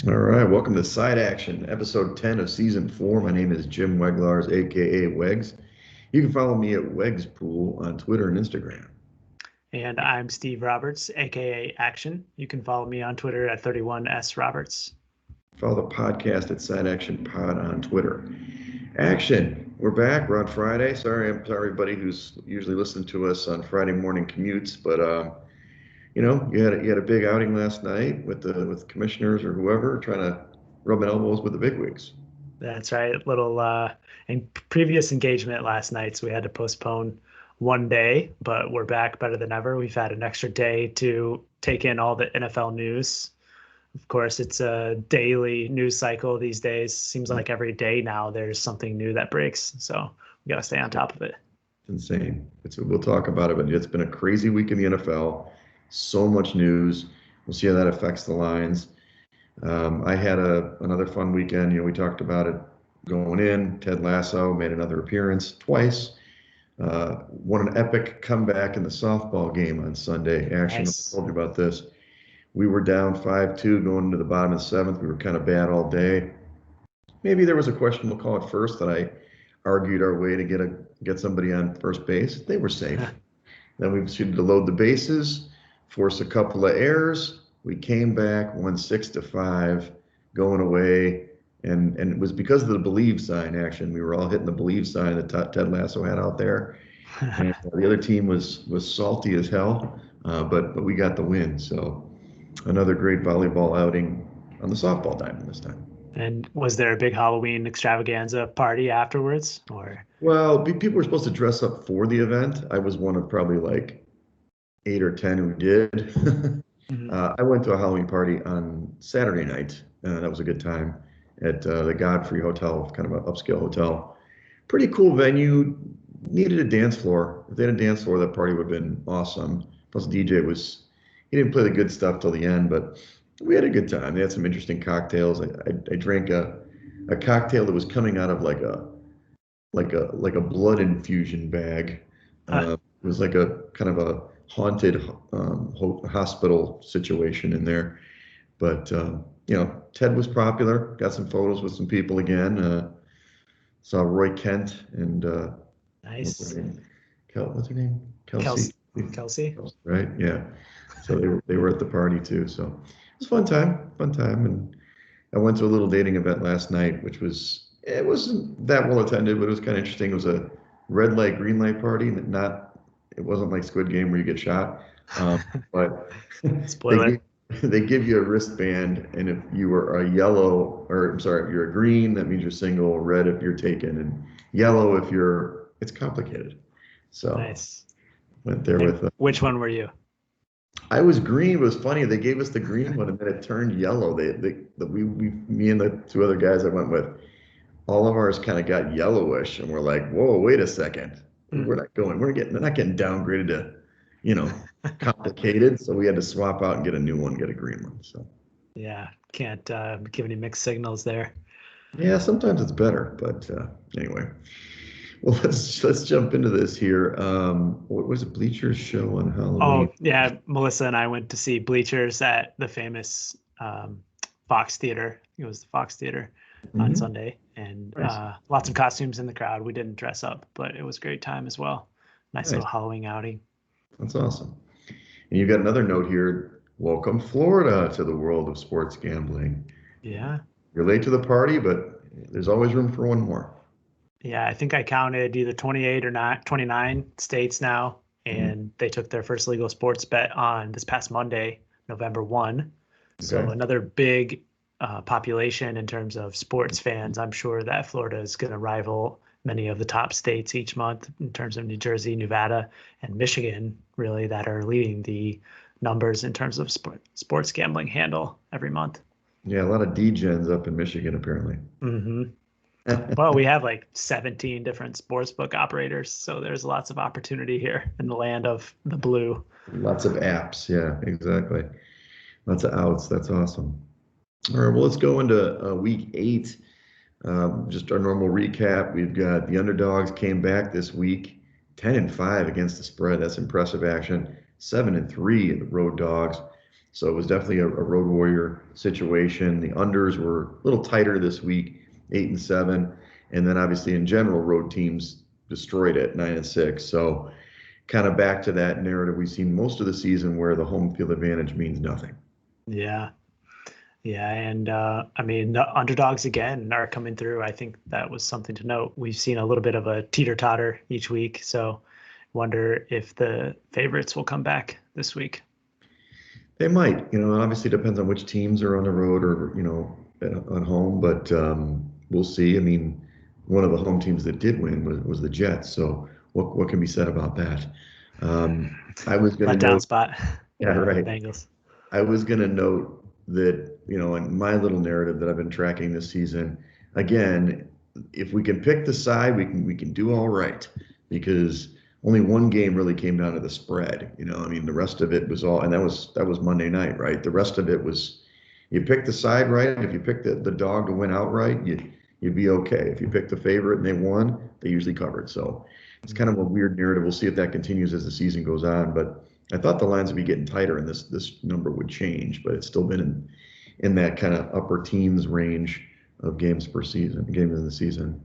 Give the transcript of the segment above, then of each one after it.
All right, welcome to Side Action, episode 10 of season 4. My name is Jim Weglars, aka Wegs. You can follow me at Wegspool on Twitter and Instagram. And I'm Steve Roberts, aka Action. You can follow me on Twitter at 31S Roberts. Follow the podcast at Side Action Pod on Twitter. Action, we're back. We're on Friday. I'm sorry, everybody who's usually listening to us on Friday morning commutes, but you had a big outing last night with commissioners or whoever trying to rub elbows with the bigwigs. That's right. Little in previous engagement last night, so we had to postpone one day, but we're back better than ever. We've had an extra day to take in all the NFL news. Of course, it's a daily news cycle these days. Seems like every day now there's something new that breaks. So we got to stay on top of it. It's insane. We'll talk about it, but it's been a crazy week in the NFL. So much news. We'll see how that affects the lines. I had another fun weekend. We talked about it going in. Ted Lasso made another appearance twice. Won an epic comeback in the softball game on Sunday. Action, Nice. I told you about this. We were down 5-2 going into the bottom of the seventh. We were kind of bad all day. Maybe there was a questionable call at first that I argued our way to get somebody on first base. They were safe. Then we proceeded to load the bases, force a couple of errors. We came back, won 6-5, going away, and it was because of the believe sign action. We were all hitting the believe sign that Ted Lasso had out there, and the other team was salty as hell, but we got the win. So another great volleyball outing on the softball diamond this time. And was there a big Halloween extravaganza party afterwards, or? Well, people were supposed to dress up for the event. I was one of probably like 8 or 10 who did. I went to a Halloween party on Saturday night. That was a good time at the Godfrey Hotel, kind of an upscale hotel. Pretty cool venue. Needed a dance floor. If they had a dance floor, that party would have been awesome. Plus, he didn't play the good stuff till the end, but we had a good time. They had some interesting cocktails. I drank a cocktail that was coming out of like a blood infusion bag. It was like a kind of a haunted hospital situation in there. But Ted was popular. Got some photos with some people again. Saw Roy Kent and what's Nice. her name? What's her name? Kelsey. Kelsey. Right? Yeah. So they were at the party too. So it was a fun time. And I went to a little dating event last night, it wasn't that well attended, but it was kind of interesting. It was a red light, green light party, and it wasn't like Squid Game where you get shot. But Spoiler. they give you a wristband, and if you were a yellow, or I'm sorry, if you're a green, that means you're single, red if you're taken, and yellow if it's complicated. So Nice. went there And with, which one were you? I was green. It was funny. They gave us the green one, and then it turned yellow. Me and the two other guys I went with, all of ours kind of got yellowish, and we're like, "Whoa, wait a second. We're not going. They're not getting downgraded to, complicated." So we had to swap out and get a new one, get a green one. So Yeah, can't give any mixed signals there. yeah, sometimes it's better, but anyway. Well, let's jump into this here. What was it? Bleacher's show on Halloween? Oh, yeah. Melissa and I went to see Bleachers at the famous Fox Theater. It was the Fox Theater on Sunday, and Nice. lots of costumes in the crowd. We didn't dress up, but it was a great time as well. Nice little Halloween outing. That's awesome. And you got another note here. Welcome, Florida, to the world of sports gambling. Yeah. You're late to the party, but there's always room for one more. Yeah, I think I counted either 28 or 29 states now, and they took their first legal sports bet on this past Monday, November 1. So Okay. another big population in terms of sports fans. I'm sure that Florida is going to rival many of the top states each month in terms of New Jersey, Nevada, and Michigan, really, that are leading the numbers in terms of sports gambling handle every month. Yeah, a lot of D-gens up in Michigan, apparently. Well, we have like 17 different sportsbook operators, so there's lots of opportunity here in the land of the blue. Lots of apps. Yeah, exactly. Lots of outs. That's awesome. All right, well, let's go into week 8. Just our normal recap. We've got the underdogs came back this week, 10-5 against the spread. That's impressive action. 7-3 in the road dogs. So it was definitely a road warrior situation. The unders were a little tighter this week, 8-7, and then obviously in general, road teams destroyed it, 9-6. So kind of back to that narrative we've seen most of the season where the home field advantage means nothing. Yeah. Yeah, and I mean the underdogs again are coming through. I think that was something to note. We've seen a little bit of a teeter-totter each week, so wonder if the favorites will come back this week. They might, it obviously depends on which teams are on the road or, on home, but we'll see. I mean, one of the home teams that did win was the Jets. So what can be said about that? I was going to Letdown note, spot yeah, for the right. Bengals. I was going to note that, in my little narrative that I've been tracking this season, again, if we can pick the side, we can do all right because only one game really came down to the spread. I mean, the rest of it was all, and that was Monday night, right? The rest of it was you pick the side right. If you pick the dog to win outright, you'd be okay. If you pick the favorite and they won, they usually covered. So it's kind of a weird narrative. We'll see if that continues as the season goes on, but I thought the lines would be getting tighter and this number would change, but it's still been in that kind of upper teens range of games in the season.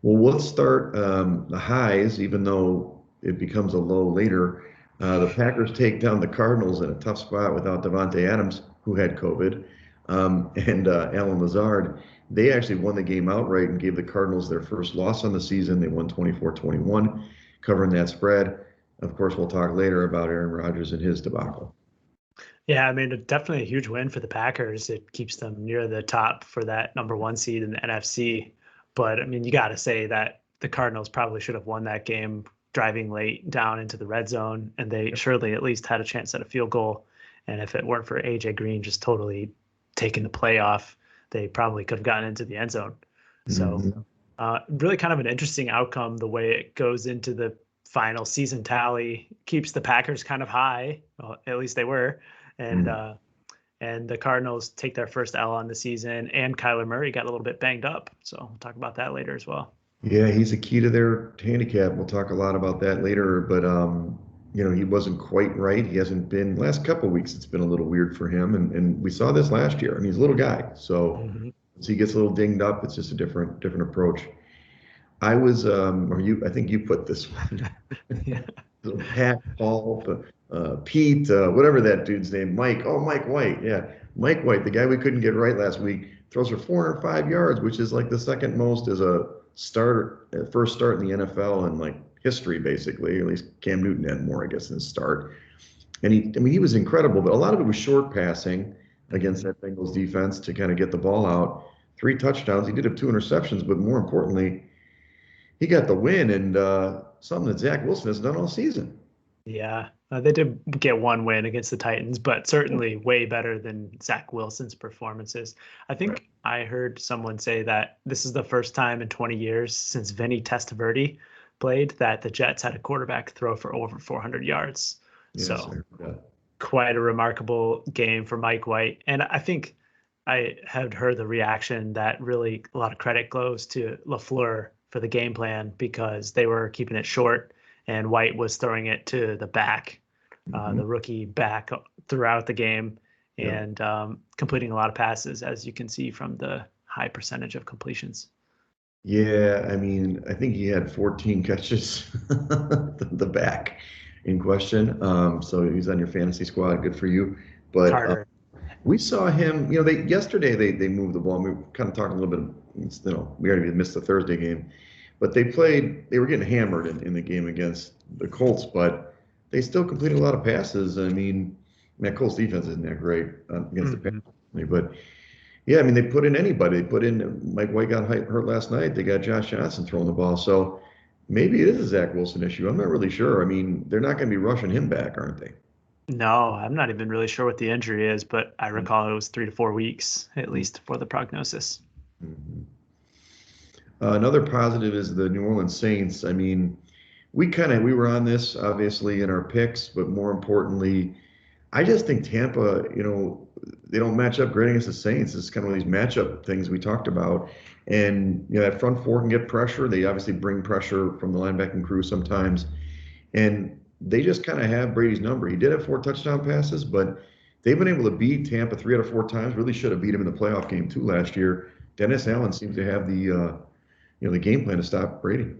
Well, let's start the highs, even though it becomes a low later. The Packers take down the Cardinals in a tough spot without Devontae Adams, who had COVID, and Alan Lazard. They actually won the game outright and gave the Cardinals their first loss on the season. They won 24-21, covering that spread. Of course, we'll talk later about Aaron Rodgers and his debacle. Yeah, I mean, definitely a huge win for the Packers. It keeps them near the top for that number one seed in the NFC. But I mean, you got to say that the Cardinals probably should have won that game driving late down into the red zone, and they surely at least had a chance at a field goal. And if it weren't for AJ Green just totally taking the play off, they probably could have gotten into the end zone. So, Mm-hmm. really kind of an interesting outcome the way it goes into the final season tally, keeps the Packers kind of high. Well, at least they were, and Mm-hmm. and the Cardinals take their first L on the season, and Kyler Murray got a little bit banged up. So we'll talk about that later as well. Yeah, he's a key to their handicap. We'll talk a lot about that later, but he wasn't quite right. He hasn't been last couple of weeks. It's been a little weird for him, and we saw this last year. I mean, he's a little guy, so Mm-hmm. as he gets a little dinged up, it's just a different approach. I was, or you, I think you put this one. Yeah. Pat, Paul, Pete, whatever that dude's name, Mike. Oh, Mike White. Yeah, Mike White, the guy we couldn't get right last week, throws for 405 yards, which is like the second most as a starter, first start in the NFL in like history, basically. At least Cam Newton had more, I guess, in his start. And he was incredible, but a lot of it was short passing against Mm-hmm. that Bengals defense to kind of get the ball out. 3 touchdowns. He did have 2 interceptions, but more importantly, he got the win and something that Zach Wilson has done all season. Yeah, they did get one win against the Titans, but certainly way better than Zach Wilson's performances. I Right. think I heard someone say that this is the first time in 20 years since Vinny Testaverde played that the Jets had a quarterback throw for over 400 yards. Yes, I So heard that. quite a remarkable game for Mike White. And I think I had heard the reaction that really a lot of credit goes to LaFleur for the game plan because they were keeping it short and White was throwing it to the back, Mhm. the rookie back throughout the game Yeah. and completing a lot of passes, as you can see from the high percentage of completions. Yeah, I mean, I think he had 14 catches, the back in question. So he's on your fantasy squad. Good for you. But Carter. we saw him, they yesterday they moved the ball. We were kind of talking a little bit, we already missed the Thursday game, but they were getting hammered in the game against the Colts, but they still completed a lot of passes. I mean, that Colts defense isn't that great against the Mm-hmm. pass, but yeah, I mean, they put in anybody. They put in Mike White got hurt last night. They got Josh Johnson throwing the ball. So maybe it is a Zach Wilson issue. I'm not really sure. I mean, they're not going to be rushing him back, aren't they? No, I'm not even really sure what the injury is, but I recall it was 3 to 4 weeks at least for the prognosis. Mhm. Another positive is the New Orleans Saints. I mean, we were on this obviously in our picks, but more importantly, I just think Tampa, they don't match up great against the Saints. It's kind of these matchup things we talked about. And, that front four can get pressure. They obviously bring pressure from the linebacking crew sometimes. And they just kind of have Brady's number. He did have 4 touchdown passes, but they've been able to beat Tampa 3 out of 4 times. Really should have beat him in the playoff game too last year. Dennis Allen seems to have the game plan to stop Brady.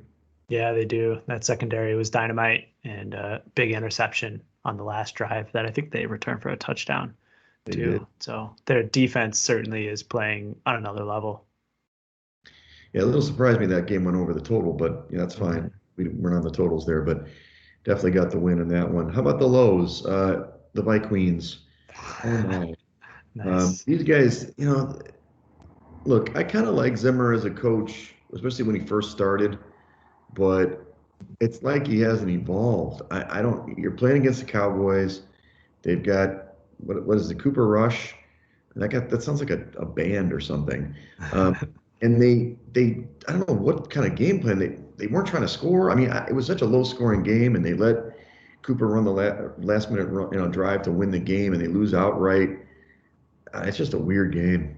Yeah, they do. That secondary was dynamite, and big interception on the last drive that I think they returned for a touchdown They too. did. So their defense certainly is playing on another level. Yeah, a little surprised me that game went over the total, but yeah, that's Mhm. fine. We're not on the totals there, but definitely got the win in that one. How about the lows? The Vikings. Oh my. Nice. These guys, look, I kind of like Zimmer as a coach, especially when he first started, but it's like he hasn't evolved. I don't, you're playing against the Cowboys. They've got, what is the Cooper Rush? That sounds like a band or something. Um, and I don't know what kind of game plan they weren't trying to score. I mean, it was such a low scoring game, and they let Cooper run the last minute drive to win the game, and they lose outright. It's just a weird game.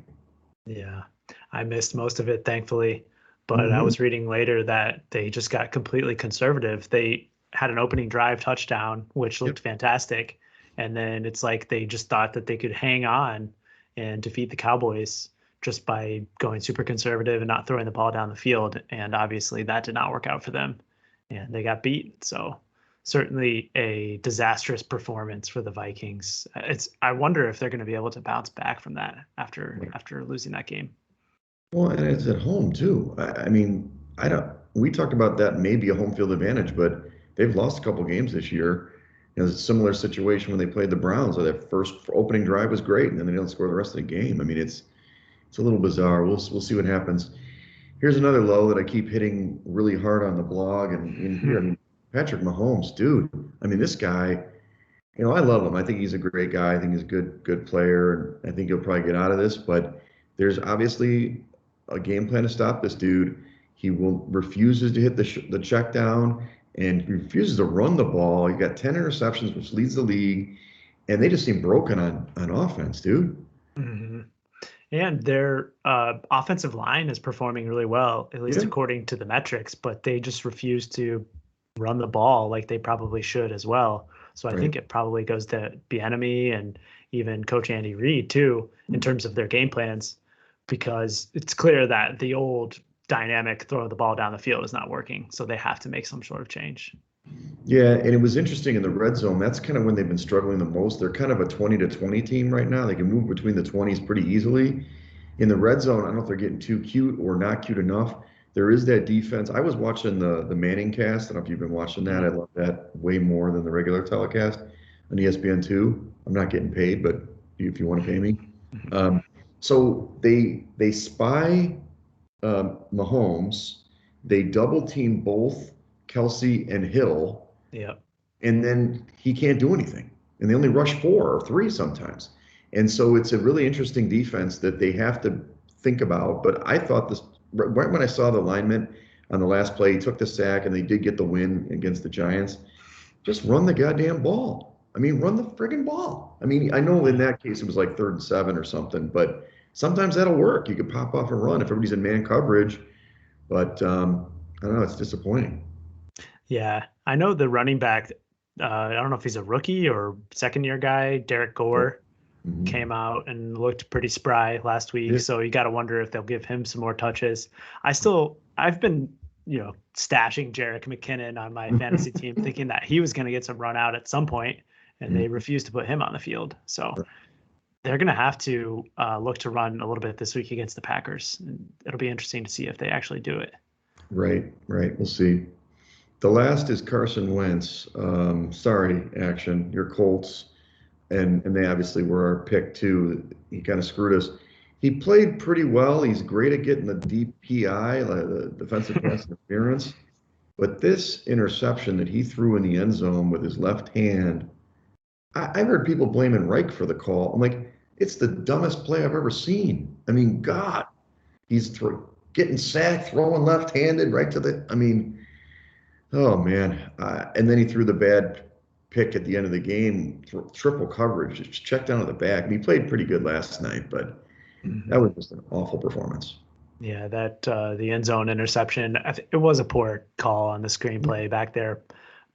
Yeah, I missed most of it, thankfully. But I Hmm. was reading later that they just got completely conservative. They had an opening drive touchdown, which Yep. looked fantastic. And then it's like they just thought that they could hang on and defeat the Cowboys just by going super conservative and not throwing the ball down the field. And obviously that did not work out for them. And they got beat. So certainly a disastrous performance for the Vikings. I wonder if they're going to be able to bounce back from that after losing that game. Well, and it's at home too. I mean, I don't. We talked about that maybe a home field advantage, but they've lost a couple games this year. It's a similar situation when they played the Browns. So that first opening drive was great, and then they don't score the rest of the game. I mean, it's a little bizarre. We'll see what happens. Here's another low that I keep hitting really hard on the blog and in here. I mean, Patrick Mahomes, dude. I mean, this guy. I love him. I think he's a great guy. I think he's a good player, and I think he'll probably get out of this. But there's obviously a game plan to stop this dude. He will refuses to hit the check down and he refuses to run the ball. He got 10 interceptions, which leads the league, and they just seem broken on offense, dude. Mhm. And their offensive line is performing really well, at least Yeah, according to the metrics, but they just refuse to run the ball like they probably should as well. So I right. think it probably goes to Bieniemy and even Coach Andy Reid too, in terms of their game plans, because it's clear that the old dynamic throw the ball down the field is not working. So they have to make some sort of change. Yeah, and it was interesting in the red zone. That's kind of when they've been struggling the most. They're kind of a 20 to 20 team right now. They can move between the 20s pretty easily. In the red zone, I don't know if they're getting too cute or not cute enough. There is that defense. I was watching the Manning cast. I don't know if you've been watching that. I Mm. love that way more than the regular telecast on ESPN2. I'm not getting paid, but if you want to pay me. Um, so they spy Mahomes. They double team both Kelsey and Hill, Yeah. and then he can't do anything. And they only rush 4 or 3 sometimes. And so it's a really interesting defense that they have to think about. But I thought this right when I saw the alignment on the last play, he took the sack and they did get the win against the Giants. Just run the goddamn ball. I mean, run the friggin' ball. I mean, I know in Yeah. that case it was like 3rd and 7 or something, but sometimes that'll work. You could pop off and run if everybody's in man coverage. But I don't know, it's disappointing. Yeah, I know the running back. I don't know if he's a rookie or second year guy. Derek Yep. Gore Mhm. came out and looked pretty spry last week. Yeah. So you got to wonder if they'll give him some more touches. I've been, stashing Jerick McKinnon on my fantasy team, thinking that he was going to get some run out at some point, and they refused to put him on the field. So they're going to have to look to run a little bit this week against the Packers. And it'll be interesting to see if they actually do it. Right, right. We'll see. The last is Carson Wentz. Sorry, Action. Your Colts, and they obviously were our pick too. He kind of screwed us. He played pretty well. He's great at getting the DPI, like the defensive pass interference. But this interception that he threw in the end zone with his left hand, I've heard people blaming Reich for the call. I'm like, it's the dumbest play I've ever seen. I mean, God, he's getting sacked, throwing left-handed right to the. I mean, oh man! And then he threw the bad pick at the end of the game, triple coverage, just checked down to the back. And he played pretty good last night, but that was Mhm. just an awful performance. Yeah, that the end zone interception. It was a poor call on the screenplay back there,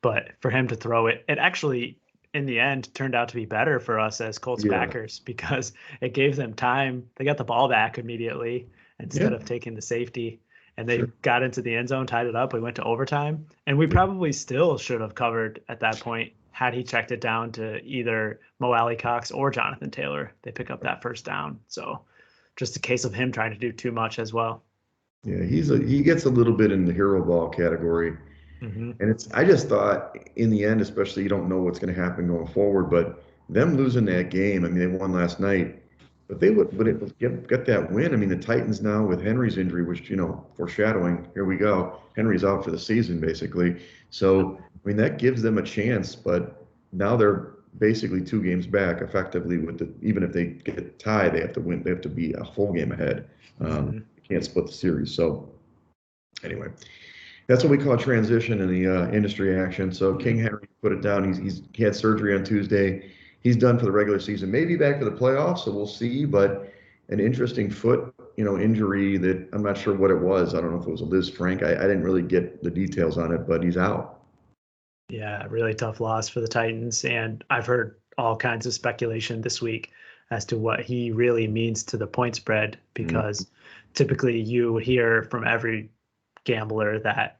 But for him to throw it, it actually in the end turned out to be better for us as Colts Yeah, backers because it gave them time. They got the ball back immediately instead yeah, of taking the safety, and they sure. got into the end zone, tied it up. We went to overtime, and we probably still should have covered at that point had he checked it down to either Mo Alley Cox or Jonathan Taylor. They pick up that first down. So just a case of him trying to do too much as well. Yeah, he gets a little bit in the hero ball category. Hmm. And I just thought in the end, especially you don't know what's going to happen going forward, but them losing that game, I mean, they won last night, but they would it get that win. I mean, the Titans now with Henry's injury, which, foreshadowing, here we go. Henry's out for the season, basically. So, I mean, that gives them a chance, but now they're basically 2 games back effectively even if they get tied, they have to win. They have to be a full game ahead. Hmm. They can't split the series. So anyway. That's what we call transition in the industry action. So King Henry put it down. He had surgery on Tuesday. He's done for the regular season. Maybe back for the playoffs, so we'll see. But an interesting foot, injury that I'm not sure what it was. I don't know if it was a Liz Frank. I didn't really get the details on it, but he's out. Yeah, really tough loss for the Titans. And I've heard all kinds of speculation this week as to what he really means to the point spread, Mhm. because typically you hear from every gambler that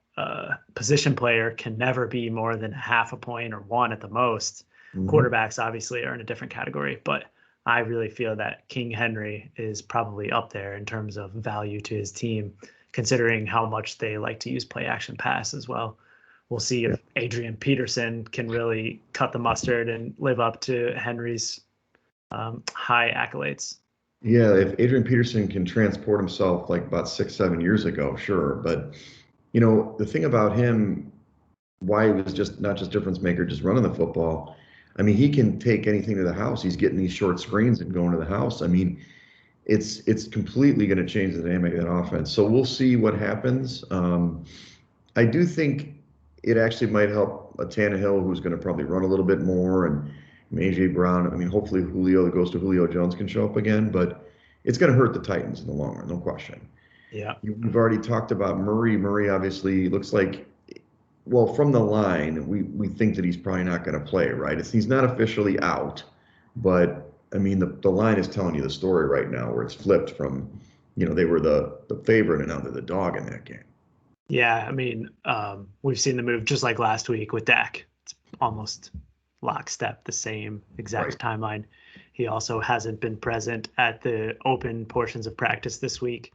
position player can never be more than half a point or one at the most. Mhm. Quarterbacks obviously are in a different category, but I really feel that King Henry is probably up there in terms of value to his team, considering how much they like to use play action pass as well. We'll see Yeah. if Adrian Peterson can really cut the mustard and live up to Henry's high accolades. Yeah, if Adrian Peterson can transport himself like about 6, 7 years ago, sure. But the thing about him, why he was just not just difference maker, just running the football. I mean, he can take anything to the house. He's getting these short screens and going to the house. I mean, it's completely going to change the dynamic of that offense. So we'll see what happens. I do think it actually might help a Tannehill who's going to probably run a little bit more, and AJ Brown. I mean, hopefully Julio that goes to Julio Jones can show up again, but it's going to hurt the Titans in the long run, no question. Yeah. We've already talked about Murray. Murray obviously looks like, well, from the line, we think that he's probably not going to play, right? He's not officially out, but I mean, the line is telling you the story right now where it's flipped from, they were the favorite and now they're the dog in that game. Yeah, I mean, we've seen the move just like last week with Dak. It's almost lockstep, the same Right. exact timeline. He also hasn't been present at the open portions of practice this week,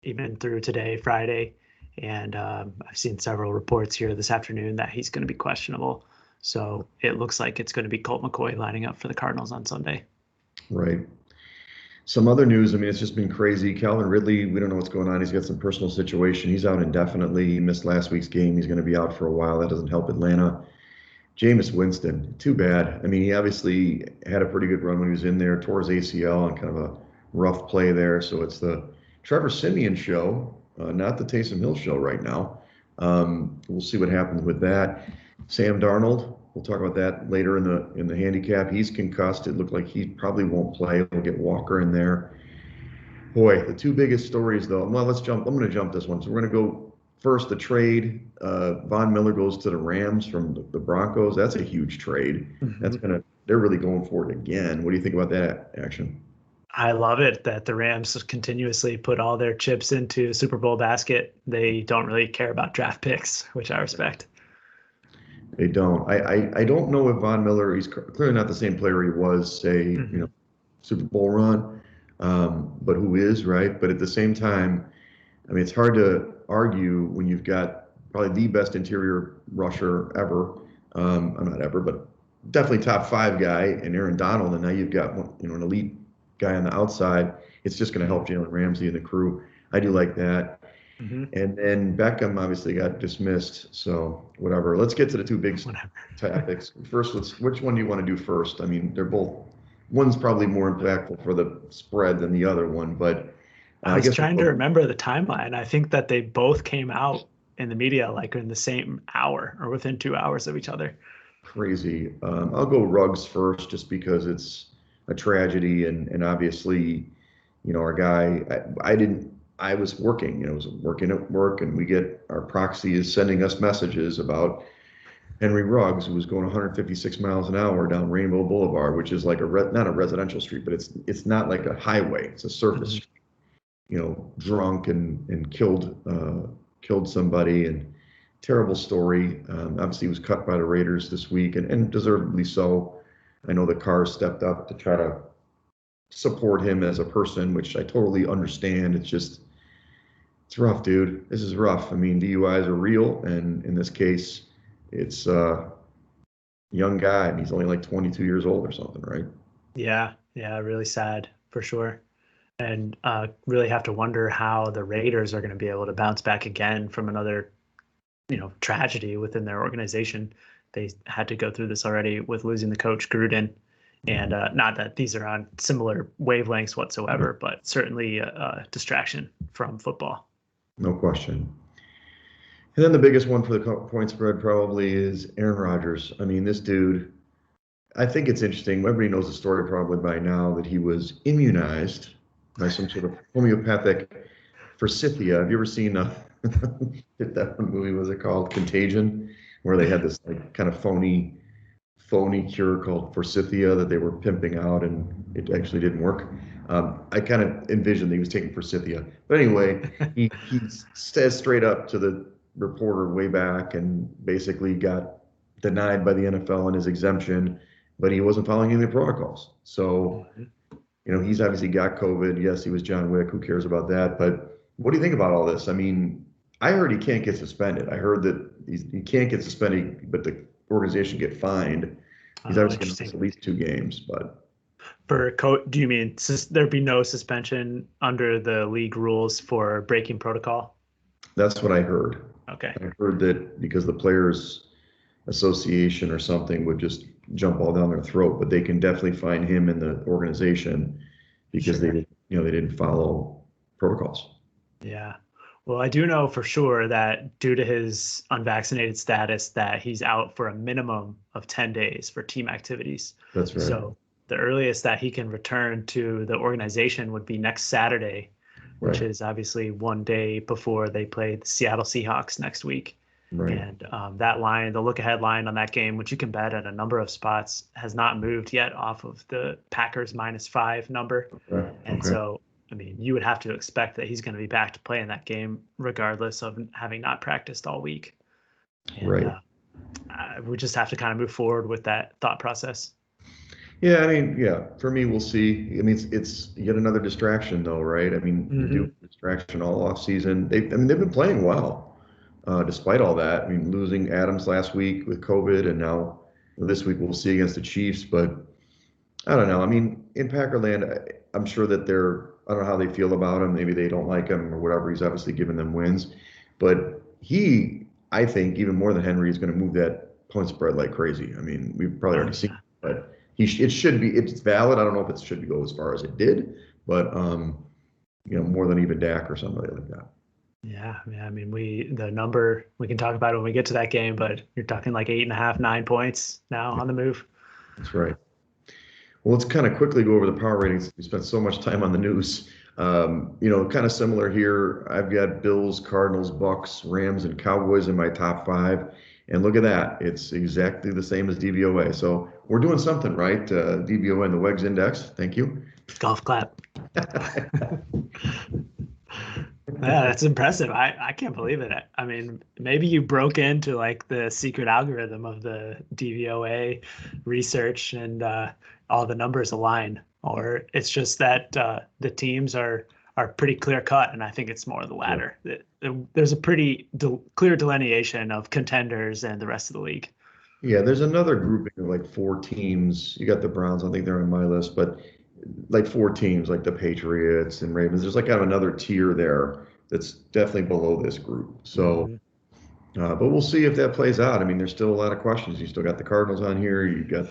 even through today, Friday. And I've seen several reports here this afternoon that he's going to be questionable. So it looks like it's going to be Colt McCoy lining up for the Cardinals on Sunday. Right. Some other news, I mean, it's just been crazy. Calvin Ridley, we don't know what's going on. He's got some personal situation. He's out indefinitely. He missed last week's game. He's going to be out for a while. That doesn't help Atlanta. Jameis Winston, too bad. I mean, he obviously had a pretty good run when he was in there, tore his ACL on kind of a rough play there. So it's the Trevor Simeon show, not the Taysom Hill show right now. We'll see what happens with that. Sam Darnold, we'll talk about that later in the handicap. He's concussed. It looked like he probably won't play. We'll get Walker in there. Boy, the 2 biggest stories though. Well, let's jump. I'm going to jump this one. So we're going to go first. The trade. Von Miller goes to the Rams from the Broncos. That's a huge trade. That's Mm-hmm. gonna. They're really going for it again. What do you think about that action? I love it that the Rams continuously put all their chips into Super Bowl basket. They don't really care about draft picks, which I respect. They don't. I don't know if Von Miller. He's clearly not the same player he was, say, Hmm. Super Bowl run. But who is right? But at the same time, I mean, it's hard to argue when you've got probably the best interior rusher ever. I'm not ever, but definitely top 5 guy in Aaron Donald, and now you've got an elite guy on the outside. It's just going to help Jalen Ramsey and the crew. I do like that. Hmm. And then Beckham obviously got dismissed, so whatever. Let's get to the 2 big Whatever. topics. First, which one do you want to do first? I mean, they're both. One's probably more impactful for the spread than the other one, but I I was guess we'll trying to go remember the timeline. I think that they both came out in the media like in the same hour or within 2 hours of each other. crazy. I'll go Ruggs first, just because it's a tragedy, and obviously, our guy. I didn't. I was working. Was working at work, and we get our proxy is sending us messages about Henry Ruggs, who was going 156 miles an hour down Rainbow Boulevard, which is like not a residential street, but it's not like a highway. It's a surface, drunk and killed somebody, and terrible story. Obviously, he was cut by the Raiders this week, and deservedly so. I know the Cars stepped up to try to support him as a person, which I totally understand. It's rough, dude. This is rough. I mean, DUIs are real, and in this case, it's a young guy, and he's only like 22 years old or something, right? Yeah, really sad for sure. And really have to wonder how the Raiders are going to be able to bounce back again from another, tragedy within their organization. They had to go through this already with losing the coach Gruden, and not that these are on similar wavelengths whatsoever, but certainly a distraction from football. No question. And then the biggest one for the point spread probably is Aaron Rodgers. I mean, this dude, I think it's interesting. Everybody knows the story probably by now that he was immunized by some sort of homeopathic forsythia. Have you ever seen that one movie, was it called Contagion, where they had this like kind of phony cure called forsythia that they were pimping out, and it actually didn't work. I kind of envisioned that he was taking forsythia. But anyway, he says straight up to the reporter way back and basically got denied by the NFL in his exemption, but he wasn't following any of the protocols. So, he's obviously got COVID. Yes, he was John Wick. Who cares about that? But what do you think about all this? I mean, I heard he can't get suspended. I heard that he can't get suspended, but the organization get fined. He's obviously going to miss at least 2 games, but. Do you mean there'd be no suspension under the league rules for breaking protocol? That's what I heard. Okay. I heard that because the Players Association or something would just jump all down their throat, but they can definitely fine him in the organization because they didn't follow protocols. Yeah. Well, I do know for sure that due to his unvaccinated status, that he's out for a minimum of 10 days for team activities. That's right. So the earliest that he can return to the organization would be next Saturday, which is obviously one day before they play the Seattle Seahawks next week. Right. And that line, the look-ahead line on that game, which you can bet at a number of spots, has not moved yet off of the Packers -5 number. Okay. And so, I mean, you would have to expect that he's going to be back to play in that game, regardless of having not practiced all week. And, right. We just have to kind of move forward with that thought process. Yeah, I mean, for me, we'll see. I mean, it's yet another distraction, though, right? I mean, you do distraction all off season. They've been playing well, despite all that. I mean, losing Adams last week with COVID, and now this week we'll see against the Chiefs. But I don't know. I mean, in Packerland, I'm sure that I don't know how they feel about him. Maybe they don't like him or whatever. He's obviously given them wins, but I think, even more than Henry, is going to move that point spread like crazy. I mean, we've probably already seen it, but. It's valid. I don't know if it should go as far as it did, but more than even Dak or somebody like that. Yeah. I mean, the number we can talk about it when we get to that game, but you're talking like 8.5, 9 points now on the move. That's right. Well, let's kind of quickly go over the power ratings. We spent so much time on the news. Kind of similar here. I've got Bills, Cardinals, Bucks, Rams, and Cowboys in my top 5. And look at that. It's exactly the same as DVOA. So we're doing something right. DVOA and the Wegs Index. Thank you. Golf clap. Yeah, that's impressive. I can't believe it. I mean, maybe you broke into like the secret algorithm of the DVOA research and all the numbers align, or it's just that the teams are pretty clear cut, and I think it's more the latter. Yeah. There's a pretty clear delineation of contenders and the rest of the league. Yeah, there's another grouping of like 4 teams. You got the Browns, I think they're on my list, but like 4 teams, like the Patriots and Ravens. There's like kind of another tier there that's definitely below this group. So, but we'll see if that plays out. I mean, there's still a lot of questions. You still got the Cardinals on here. You got,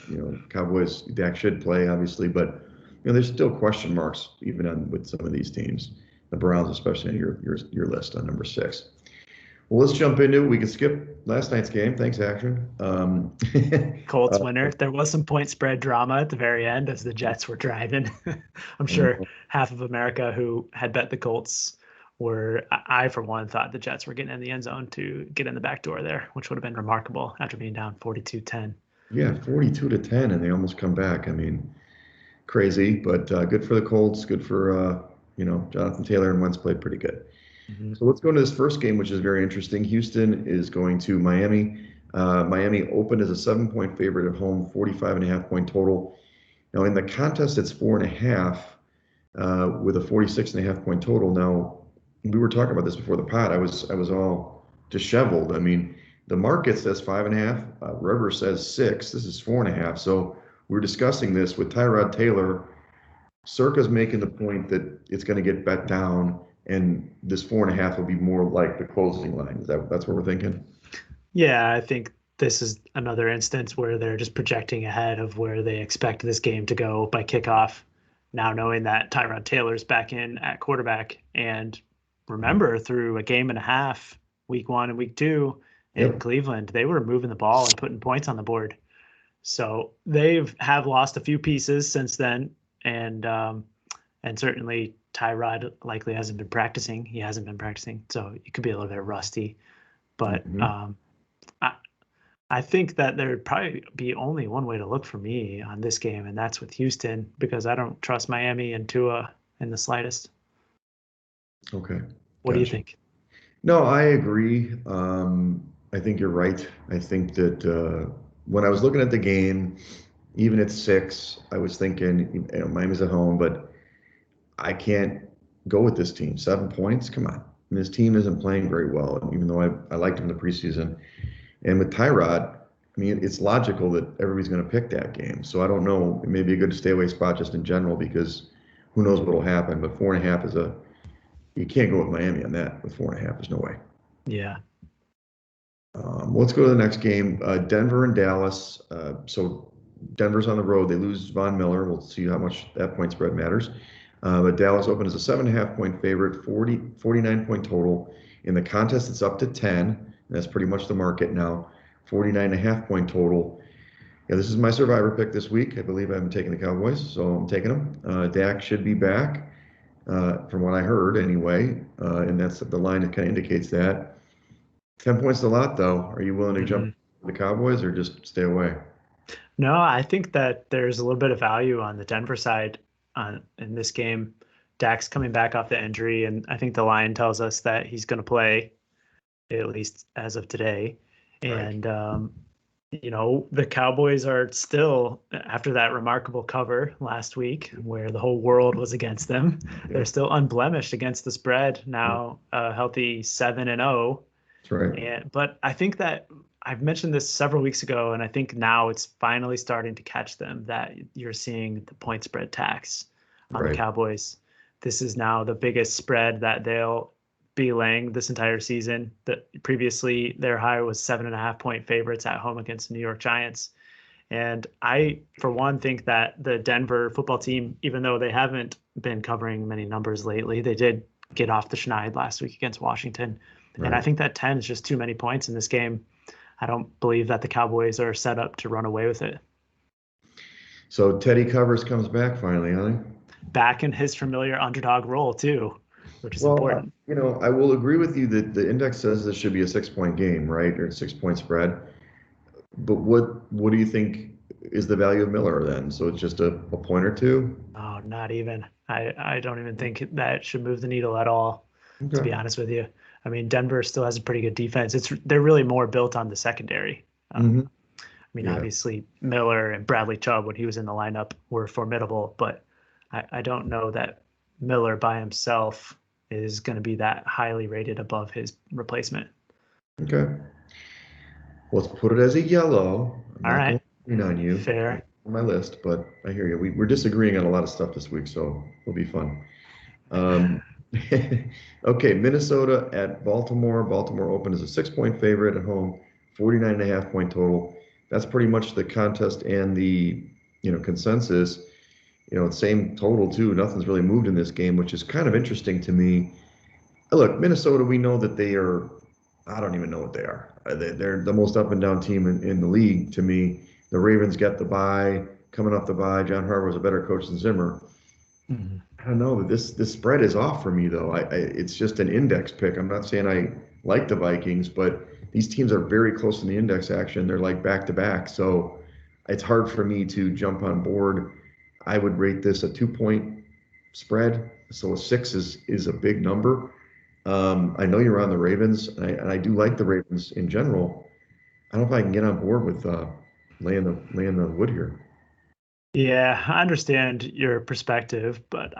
Cowboys. Dak should play, obviously, but there's still question marks even with some of these teams. The Browns, especially on your list on number 6. Well, let's jump into it. We can skip last night's game. Thanks, Action. Colts winner. There was some point spread drama at the very end as the Jets were driving. I'm sure half of America who had bet the Colts were, I for one, thought the Jets were getting in the end zone to get in the back door there, which would have been remarkable after being down 42-10. Yeah, 42-10, and they almost come back. I mean, crazy, but good for the Colts. Good for Jonathan Taylor and Wentz played pretty good. Mm-hmm. So let's go into this first game, which is very interesting. Houston is going to Miami. Miami opened as a 7-point favorite at home, 45.5 point total. Now in the contest, it's 4.5 with a 46.5 point total. Now we were talking about this before the pod. I was all disheveled. I mean, the market says 5.5. River says 6. This is 4.5. So we're discussing this with Tyrod Taylor. Circa's making the point that it's going to get bet down, and this 4.5 will be more like the closing line. That's what we're thinking? Yeah, I think this is another instance where they're just projecting ahead of where they expect this game to go by kickoff. Now knowing that Tyrod Taylor's back in at quarterback, and remember through a game and a half, week 1 and week 2 in Cleveland, they were moving the ball and putting points on the board. So have lost a few pieces since then, and certainly Tyrod likely hasn't been practicing. He hasn't been practicing, so it could be a little bit rusty. But I think that there'd probably be only one way to look for me on this game, and that's with Houston, because I don't trust Miami and Tua in the slightest. Okay. What do you think? No, I agree. I think you're right. I think that when I was looking at the game, even at 6, I was thinking, Miami's at home, but I can't go with this team. 7 points, come on. And this team isn't playing very well, even though I liked them in the preseason. And with Tyrod, I mean, it's logical that everybody's going to pick that game. So I don't know. It may be a good stay away spot just in general, because who knows what will happen. But 4.5 you can't go with Miami on that with 4.5. There's no way. Yeah. Let's go to the next game. Denver and Dallas. So Denver's on the road. They lose Von Miller. We'll see how much that point spread matters. But Dallas opened as a 7.5 point favorite, 49 point total. In the contest, it's up to 10. That's pretty much the market now. 49.5 point total. Yeah, this is my survivor pick this week. I believe I'm taking the Cowboys, so I'm taking them. Dak should be back, from what I heard anyway. And that's the line that kind of indicates that. 10 points is a lot, though. Are you willing to jump the Cowboys or just stay away? No, I think that there's a little bit of value on the Denver side in this game. Dak's coming back off the injury, and I think the line tells us that he's going to play, at least as of today. And, the Cowboys are still, after that remarkable cover last week where the whole world was against them, they're still unblemished against the spread, now a healthy 7-0. That's right. But I think that I've mentioned this several weeks ago, and I think now it's finally starting to catch them that you're seeing the point spread tax on the Cowboys. This is now the biggest spread that they'll be laying this entire season. Previously, their high was 7.5 point favorites at home against the New York Giants. And I, for one, think that the Denver football team, even though they haven't been covering many numbers lately, they did get off the schneid last week against Washington. And I think that 10 is just too many points in this game. I don't believe that the Cowboys are set up to run away with it. So Teddy Covers comes back finally, huh? Back in his familiar underdog role, too, which is important. I will agree with you that the index says this should be a 6-point game, right? Or a 6-point spread. But what do you think is the value of Miller then? So it's just a point or two? Oh, not even. I don't even think that should move the needle at all, to be honest with you. I mean, Denver still has a pretty good defense. They're really more built on the secondary. Obviously, Miller and Bradley Chubb, when he was in the lineup, were formidable. But I don't know that Miller by himself is going to be that highly rated above his replacement. Okay. Let's put it as a yellow. All right. On you. Fair. On my list, but I hear you. We're disagreeing on a lot of stuff this week, so it'll be fun. Okay, Minnesota at Baltimore. Baltimore opened as a 6-point favorite at home, 49.5 point total. That's pretty much the contest and the consensus. Same total too. Nothing's really moved in this game, which is kind of interesting to me. Look, Minnesota, we know that they are. I don't even know what they are. They're the most up and down team in the league to me. The Ravens got the bye, coming off the bye. John Harbaugh was a better coach than Zimmer. I don't know. This spread is off for me though. It's just an index pick. I'm not saying I like the Vikings, but these teams are very close in the index action. They're like back to back, so it's hard for me to jump on board. I would rate this a 2 point spread, so a six is a big number. I know you're on the Ravens, and I do like the Ravens in general. I don't know if I can get on board with laying the wood here. Yeah, I understand your perspective, but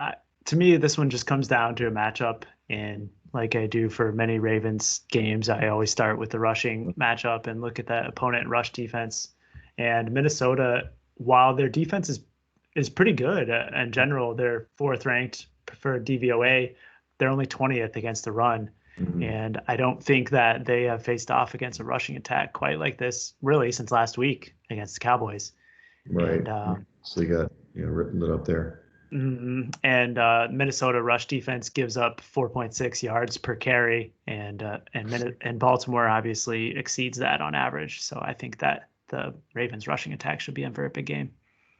to me, this one just comes down to a matchup. And like I do for many Ravens games, I always start with the rushing matchup and look at that opponent rush defense. And Minnesota, while their defense is pretty good in general, they're fourth ranked preferred DVOA. They're only 20th against the run. Mhm. And I don't think that they have faced off against a rushing attack quite like this, really, since last week against the Cowboys. Right. And So you got written it up there. Minnesota rush defense gives up 4.6 yards per carry, and Baltimore obviously exceeds that on average. So I think that the Ravens rushing attack should be in for a big game.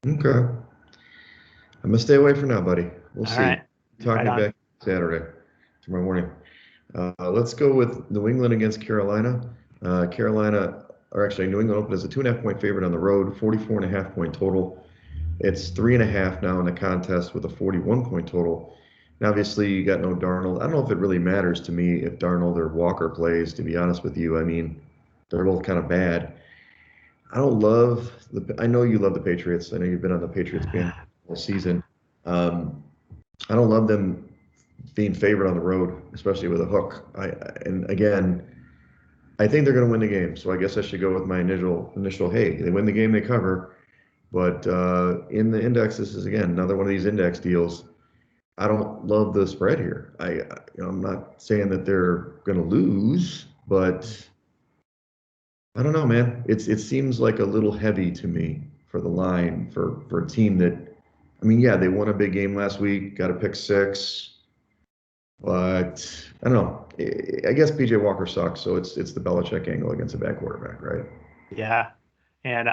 Okay. I'm gonna stay away for now, buddy. We'll All see. right, Talk right to you on. back Saturday, tomorrow morning. Let's go with New England against Carolina. Carolina, or actually New England opened as a 2.5 point favorite on the road, 44.5 point total. It's 3.5 now in the contest with a 41 point total. And obviously, you got no Darnold. I don't know if it really matters to me if Darnold or Walker plays, to be honest with you. I mean, they're both kind of bad. I don't love I know you love the Patriots. I know you've been on the Patriots band all season. Um, I don't love them being favored on the road, especially with a hook. And again, I think they're going to win the game. So I guess I should go with my initial. Hey, they win the game, they cover. But in the index, this is again another one of these index deals. I don't love the spread here. I'm not saying that they're going to lose, but I don't know, man. It seems like a little heavy to me for the line for a team that, I mean, yeah, they won a big game last week, got a pick six, but I don't know. I guess PJ Walker sucks, so it's the Belichick angle against a bad quarterback, right? Yeah, and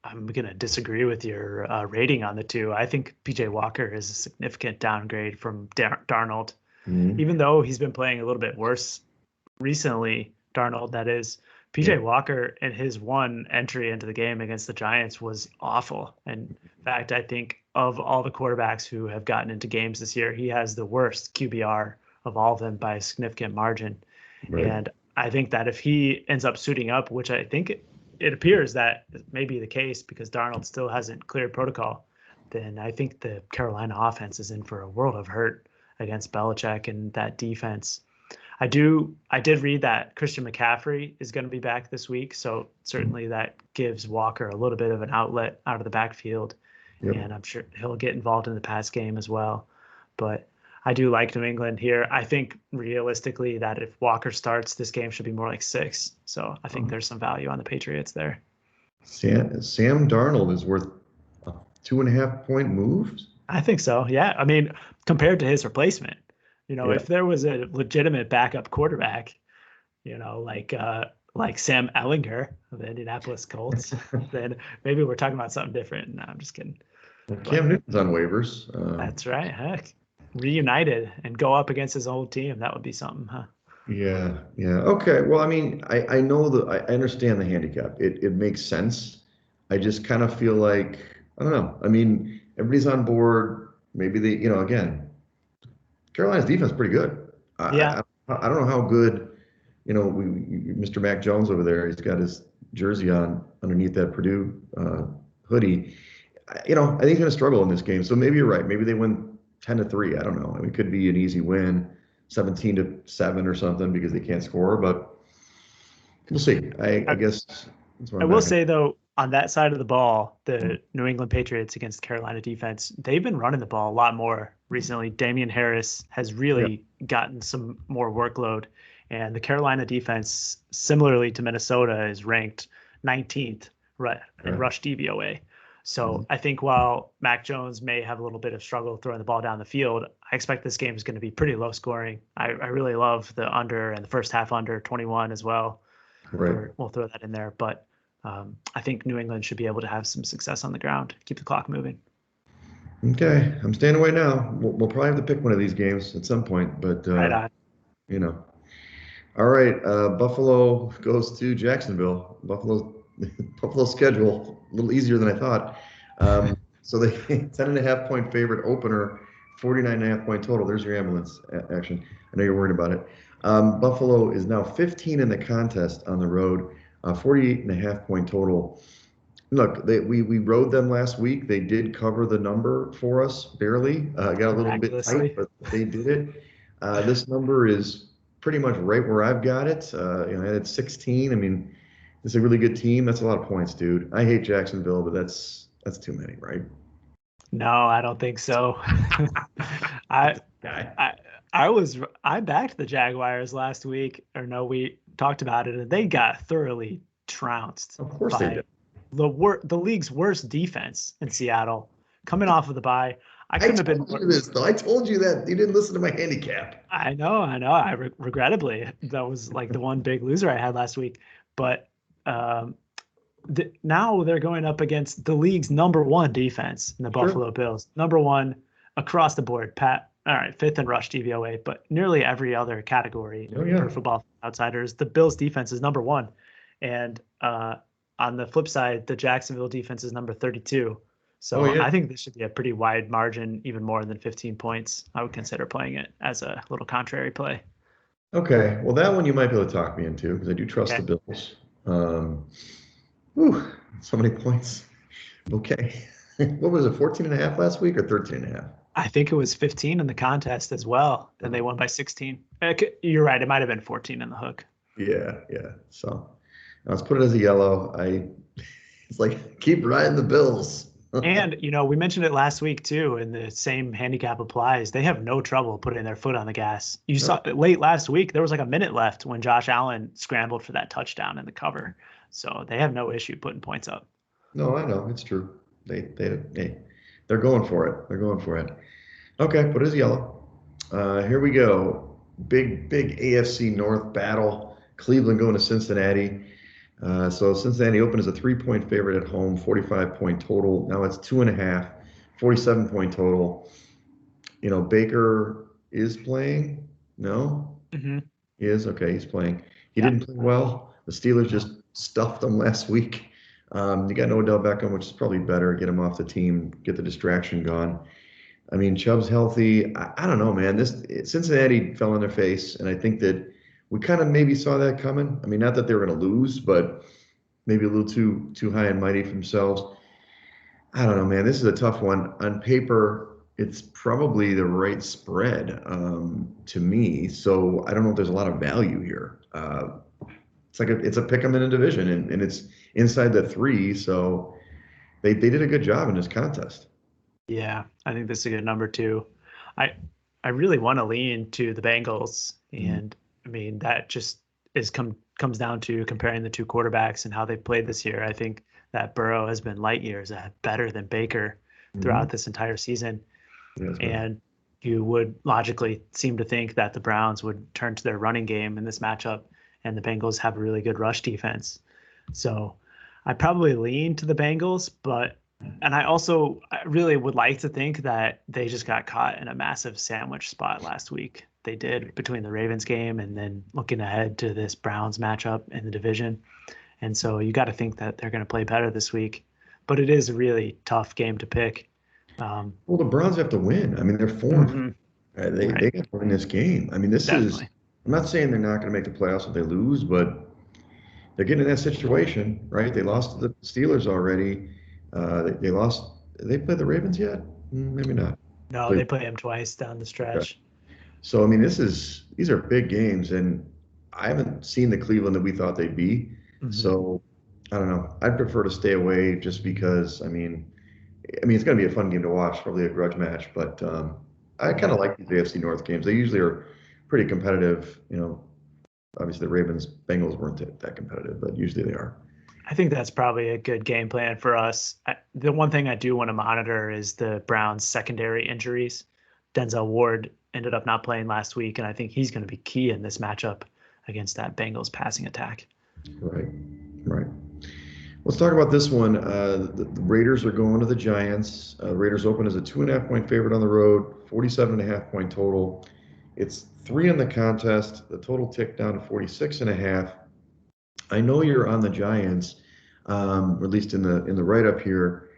I'm gonna disagree with your rating on the two. I think PJ Walker is a significant downgrade from Darnold, Mhm. even though he's been playing a little bit worse recently. Darnold, that is. PJ Yeah, Walker in his one entry into the game against the Giants was awful. And in fact, I think of all the quarterbacks who have gotten into games this year, he has the worst QBR of all of them by a significant margin. right. And I think that if he ends up suiting up, which I think it appears that may be the case because Darnold still hasn't cleared protocol, then I think the Carolina offense is in for a world of hurt against Belichick and that defense. I did read that Christian McCaffrey is going to be back this week, so certainly that gives Walker a little bit of an outlet out of the backfield, Yep. and I'm sure he'll get involved in the pass game as well. But I do like New England here. I think realistically that if Walker starts, this game should be more like six. So I think there's some value on the Patriots there. Sam Darnold is worth a 2.5 point move. I think so. Yeah. I mean, compared to his replacement, Yeah. if there was a legitimate backup quarterback, like Sam Ellinger of the Indianapolis Colts, then maybe we're talking about something different. No, I'm just kidding. Well, But Cam Newton's on waivers. that's right. Heck, reunited and go up against his old team. That would be something, huh? Yeah, yeah. Okay. Well, I mean, I know I understand the handicap. It makes sense. I just kind of feel like I don't know. I mean, everybody's on board. Maybe again, Carolina's defense is pretty good. Yeah. I don't know how good, Mr. Mac Jones over there, he's got his jersey on underneath that Purdue hoodie. I think he's going to struggle in this game. So maybe you're right. Maybe they win 10-3. I don't know. I mean, it could be an easy win, 17-7 or something because they can't score, but we'll see. I I, guess that's where I I'm will backing. say though, on that side of the ball, the New England Patriots against Carolina defense, they've been running the ball a lot more recently. Damian Harris has Yeah. really gotten some more workload, and the Carolina defense, similarly to Minnesota, is ranked 19th in Okay. rush DVOA. Mhm. So I think while Mac Jones may have a little bit of struggle throwing the ball down the field, I expect this game is going to be pretty low scoring. I really love the under and the first half under 21 as well. Right. We'll throw that in there, but I think New England should be able to have some success on the ground, keep the clock moving. Okay, I'm staying away now. We'll probably have to pick one of these games at some point, but Right on. you know. All right, Buffalo goes to Jacksonville. Buffalo's schedule a little easier than I thought. So they 10.5 point favorite opener, 49.5 point total. There's your ambulance action. I know you're worried about it. Buffalo is now 15 in the contest on the road, 48.5 point total. Look, we rode them last week. They did cover the number for us barely. Got a little bit tight, Miraculously. but they did it. This number is pretty much right where I've got it. I had 16. I mean, it's a really good team. That's a lot of points, dude. I hate Jacksonville, but that's too many, right? No, I don't think so. I Guy. I I backed the Jaguars last week, or no, we talked about it, and they got thoroughly trounced Of course they by did. the league's worst defense in Seattle, coming off of the bye. I I couldn't have been told you this, though. I told you that. You didn't listen to my handicap. I know, I know. Regrettably, that was like the one big loser I had last week. But um, now they're going up against the league's number one defense in the Sure. Buffalo Bills. Number one across the board. Pat, all right, fifth in rush DVOA, but nearly every other category Oh per yeah. Football Outsiders, the Bills defense is number one. And on the flip side, the Jacksonville defense is number 32. Oh So yeah. I think this should be a pretty wide margin, even more than 15 points. I would consider playing it as a little contrary play. Okay. Well, that one you might be able to talk me into because I do trust the Okay. Bills. Um, whew, so many points. Okay. What was it, 14.5 last week or 13.5? I think it was 15 in the contest as well, and they won by 16. You're right. It might have been 14 in the hook. Yeah, yeah. So let's put it as a yellow. It's like keep riding the Bills. And, we mentioned it last week too, and the same handicap applies. They have no trouble putting their foot on the gas. You No, saw late last week, there was like a minute left when Josh Allen scrambled for that touchdown in the cover. So they have no issue putting points up. no, I know it's true. They're going for it. They're going for it. Okay, put it as yellow. Here we go. Big AFC North battle. Cleveland going to Cincinnati. So Cincinnati opened as a 3 point favorite at home, 45 point total. Now it's 2.5, 47 point total. Baker is playing. No, Hmm. he is. Okay, he's playing. He Yeah. didn't play well. The Steelers No. just stuffed him last week. You got Odell Beckham, which is probably better. Get him off the team, get the distraction gone. I mean, Chubb's healthy. I don't know, man. This Cincinnati fell on their face, and I think that we kind of maybe saw that coming. I mean, not that they were going to lose, but maybe a little too high and mighty for themselves. I don't know, man. This is a tough one. On paper, it's probably the right spread to me. So I don't know if there's a lot of value here. It's a pick 'em in a division, and it's inside the three. So they did a good job in this contest. Yeah, I think this is a good number too. I I really want to lean to the Bengals, Mhm. and I mean that just comes down to comparing the two quarterbacks and how they've played this year. I think that Burrow has been light years better than Baker Mhm. throughout this entire season, Yes, man. and you would logically seem to think that the Browns would turn to their running game in this matchup, and the Bengals have a really good rush defense. So I probably lean to the Bengals, but and I really would like to think that they just got caught in a massive sandwich spot last week. They did between the Ravens game and then looking ahead to this Browns matchup in the division. And so you got to think that they're going to play better this week. But it is a really tough game to pick. Um, Well, the Browns have to win. I mean, they're 4-4. mhm, They right. got to win this game. I mean, this is. Definitely. I'm not saying they're not going to make the playoffs if they lose, but they're getting in that situation, right? They lost to the Steelers already. They lost. They played the Ravens yet? Maybe not. No, Played. they play him twice down the Okay. stretch. So I mean, these are big games, and I haven't seen the Cleveland that we thought they'd be. Hmm. So I don't know. I'd prefer to stay away just because. I mean, it's going to be a fun game to watch, probably a grudge match, but I kind of Right. like these AFC North games. They usually are pretty competitive. Obviously the Ravens Bengals weren't that competitive, but usually they are. I think that's probably a good game plan for us. The one thing I do want to monitor is the Browns' secondary injuries. Denzel Ward ended up not playing last week, and I think he's going to be key in this matchup against that Bengals passing attack. Right, right. Let's talk about this one. The Raiders are going to the Giants. Raiders open as a 2.5 point favorite on the road, 47.5 point total. It's 3 in the contest. The total ticked down to 46.5. I know you're on the Giants, or at least in the write-up here.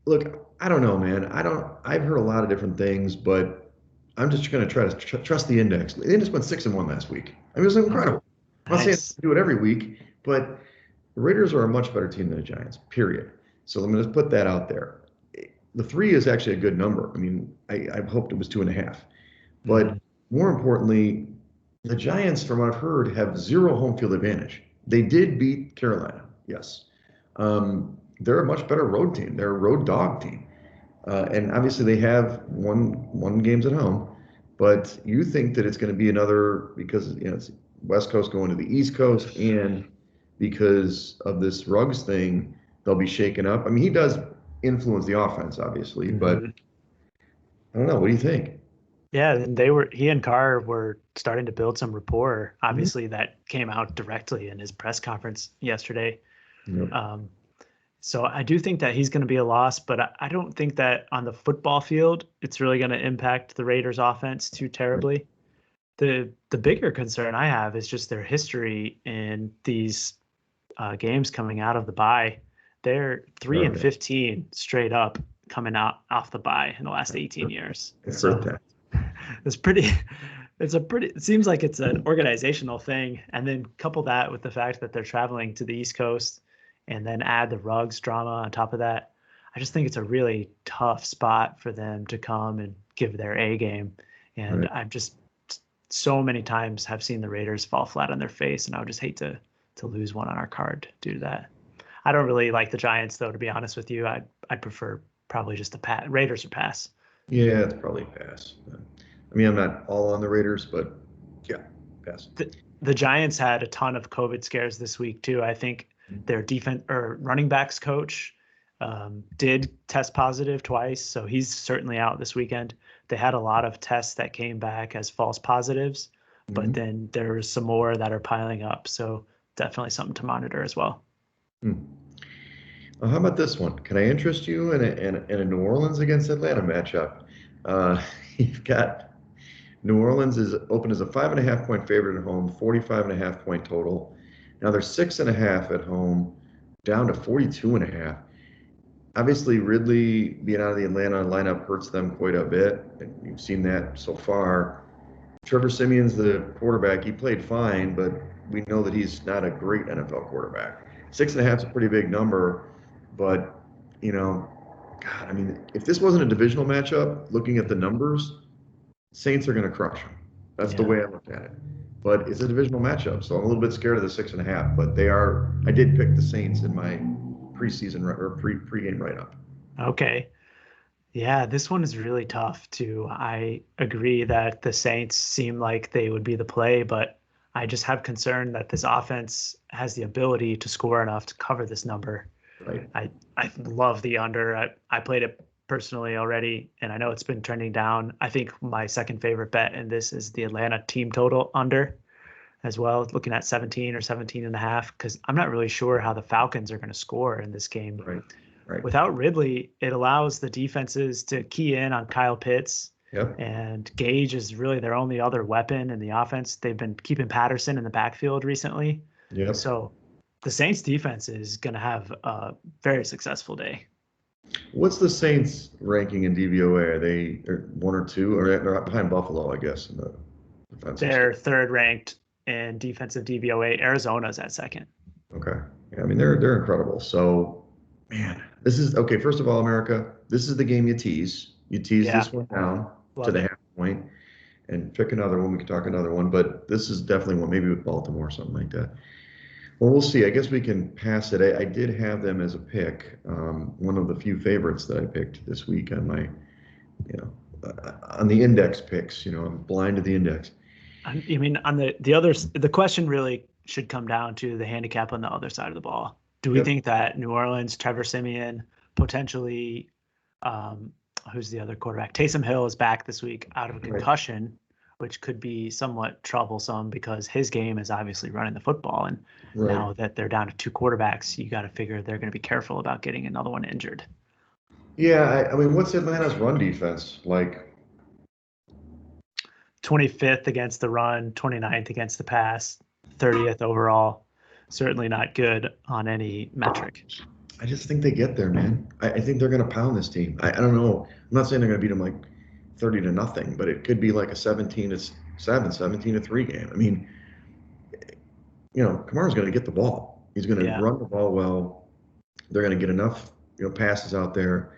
Look, I don't know, man. I've heard a lot of different things, but I'm just going to try to trust the index. The index went 6-1 last week. I mean, it was incredible. I'm not saying Nice. do it every week, but the Raiders are a much better team than the Giants, period. So let me just put that out there. The 3 is actually a good number. I mean, I hoped it was 2.5. But Mhm. more importantly, the Giants, from what I've heard, have zero home field advantage. They did beat Carolina, yes. They're a much better road team. They're a road dog team. And obviously they have won games at home, but you think that it's going to be another because it's West Coast going to the East Coast, and because of this Ruggs thing, they'll be shaken up. I mean, he does influence the offense, obviously, but Mhm. I don't know. What do you think? Yeah, and he and Carr were starting to build some rapport. Mhm. Obviously, that came out directly in his press conference yesterday. Yep. Um, so I do think that he's going to be a loss, but I don't think that on the football field it's really going to impact the Raiders' offense too Right. terribly. The bigger concern I have is just their history in these games coming out of the bye. They're 3 Oh, and yeah. 15 straight up coming out off the bye in the last 18 years. I heard So that. it's pretty it seems like it's an organizational thing. And then couple that with the fact that they're traveling to the East Coast and then add the Ruggs drama on top of that. I just think it's a really tough spot for them to come and give their A game. And Right. I've just so many times have seen the Raiders fall flat on their face, and I would just hate to lose one on our card due to that. I don't really like the Giants though, to be honest with you. I'd prefer probably just the Raiders or pass. Yeah, it's probably a pass. I mean, I'm not all on the Raiders, but yeah, pass. The Giants had a ton of COVID scares this week too. I think their defense or running backs coach did test positive twice, so he's certainly out this weekend. They had a lot of tests that came back as false positives, but Mhm. then there's some more that are piling up. So definitely something to monitor as well. Hmm. How about this one? Can I interest you in a New Orleans against Atlanta matchup? Uh, you've got New Orleans is open as a 5.5 point favorite at home, 45.5 point total. Now they're 6.5 at home, down to 42.5. Obviously, Ridley being out of the Atlanta lineup hurts them quite a bit. And you've seen that so far. Trevor Simeon's the quarterback. He played fine, but we know that he's not a great NFL quarterback. 6.5 is a pretty big number, but you know, God, I mean, if this wasn't a divisional matchup, looking at the numbers, Saints are going to crush them. That's the Yeah. way I looked at it. But it's a divisional matchup, so I'm a little bit scared of the 6.5. But they are. I did pick the Saints in my preseason or pregame write up. Okay. Yeah, this one is really tough too. I agree that the Saints seem like they would be the play, but I just have concern that this offense has the ability to score enough to cover this number. Right. I love the under. I played it personally already, and I know it's been trending down. I think my second favorite bet in this is the Atlanta team total under as well, looking at 17 or 17 and a half, because I'm not really sure how the Falcons are going to score in this game. Right. Right. Without Ridley, it allows the defenses to key in on Kyle Pitts, Yep. and Gage is really their only other weapon in the offense. They've been keeping Patterson in the backfield recently. Yep. So the Saints defense is going to have a very successful day. What's the Saints ranking in DVOA? Are they one or two, or they're behind Buffalo, I guess, in the defensive They're score? third ranked in defensive DVOA. Arizona's at second. Okay. Yeah, I mean they're incredible. So, man, this is okay. First of all, America, this is the game you tease. You tease Yeah, this one down to love the it. half point, and pick another one. We can talk another one, but this is definitely one. Maybe with Baltimore or something like that. Well, we'll see. I guess we can pass it. I did have them as a pick. One of the few favorites that I picked this week on my, you know, on the index picks. I'm blind to the index. I mean, on the others, the question really should come down to the handicap on the other side of the ball. Do we Yep. think that New Orleans, Trevor Simeon, potentially, um, who's the other quarterback? Taysom Hill is back this week out of a Right. concussion. which could be somewhat troublesome because his game is obviously running the football. And Right. now that they're down to 2 quarterbacks, you got to figure they're going to be careful about getting another one injured. Yeah, I mean, what's Atlanta's run defense like? 25th against the run, 29th against the pass, 30th overall. Certainly not good on any metric. I just think they get there, man. I think they're going to pound this team. I don't know. I'm not saying they're going to beat them like 30-0, but it could be like a 17-7, 17-3 game. I mean, Kamara's going to get the ball. He's going to Yeah. run the ball well. They're going to get enough, passes out there.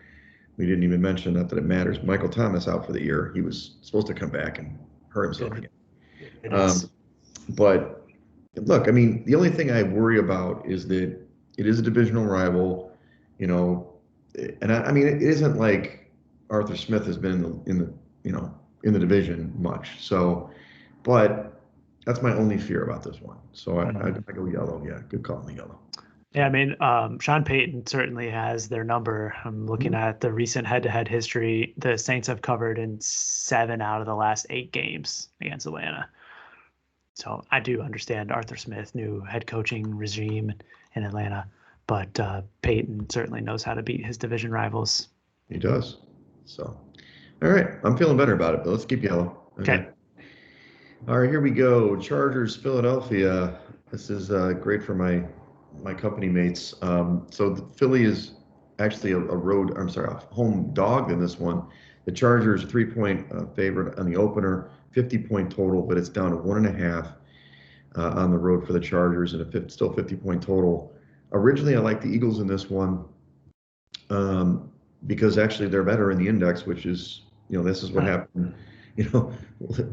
We didn't even mention, not that it matters, Michael Thomas out for the year. He was supposed to come back and hurt himself again. It is. But look, I mean, the only thing I worry about is that it is a divisional rival, and I mean, it isn't like Arthur Smith has been in the division much. So, but that's my only fear about this one. So I go yellow. Yeah, good call me yellow. Yeah, I mean, Sean Payton certainly has their number. I'm looking at the recent head-to-head history. The Saints have covered in 7 out of the last 8 games against Atlanta. So I do understand Arthur Smith, new head coaching regime in Atlanta, but Payton certainly knows how to beat his division rivals. He does. So, all right, I'm feeling better about it, but let's keep yellow. Okay. All right, here we go. Chargers, Philadelphia. This is great for my company mates. So the Philly is actually a home dog in this one. The Chargers 3-point favorite on the opener, 50-point total, but it's down to 1.5 on the road for the Chargers, and still 50-point total. Originally, I liked the Eagles in this one because actually they're better in the index, which is this is what happened.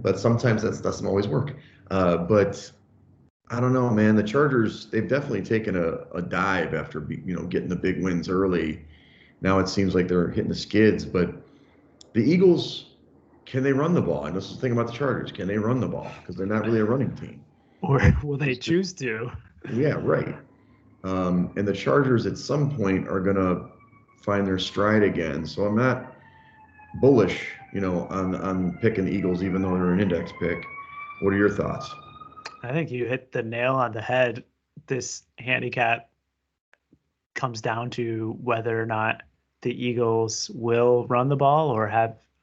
But sometimes that doesn't always work. But I don't know, man. The Chargers, they've definitely taken a dive after getting the big wins early. Now it seems like they're hitting the skids. But the Eagles, can they run the ball? And this is the thing about the Chargers. Can they run the ball? Because they're not really a running team. Or will they choose to? Yeah, right. And the Chargers at some point are going to find their stride again. So I'm not bullish, on picking the Eagles, even though they're an index pick. What are your thoughts? I think you hit the nail on the head. This handicap comes down to whether or not the Eagles will run the ball or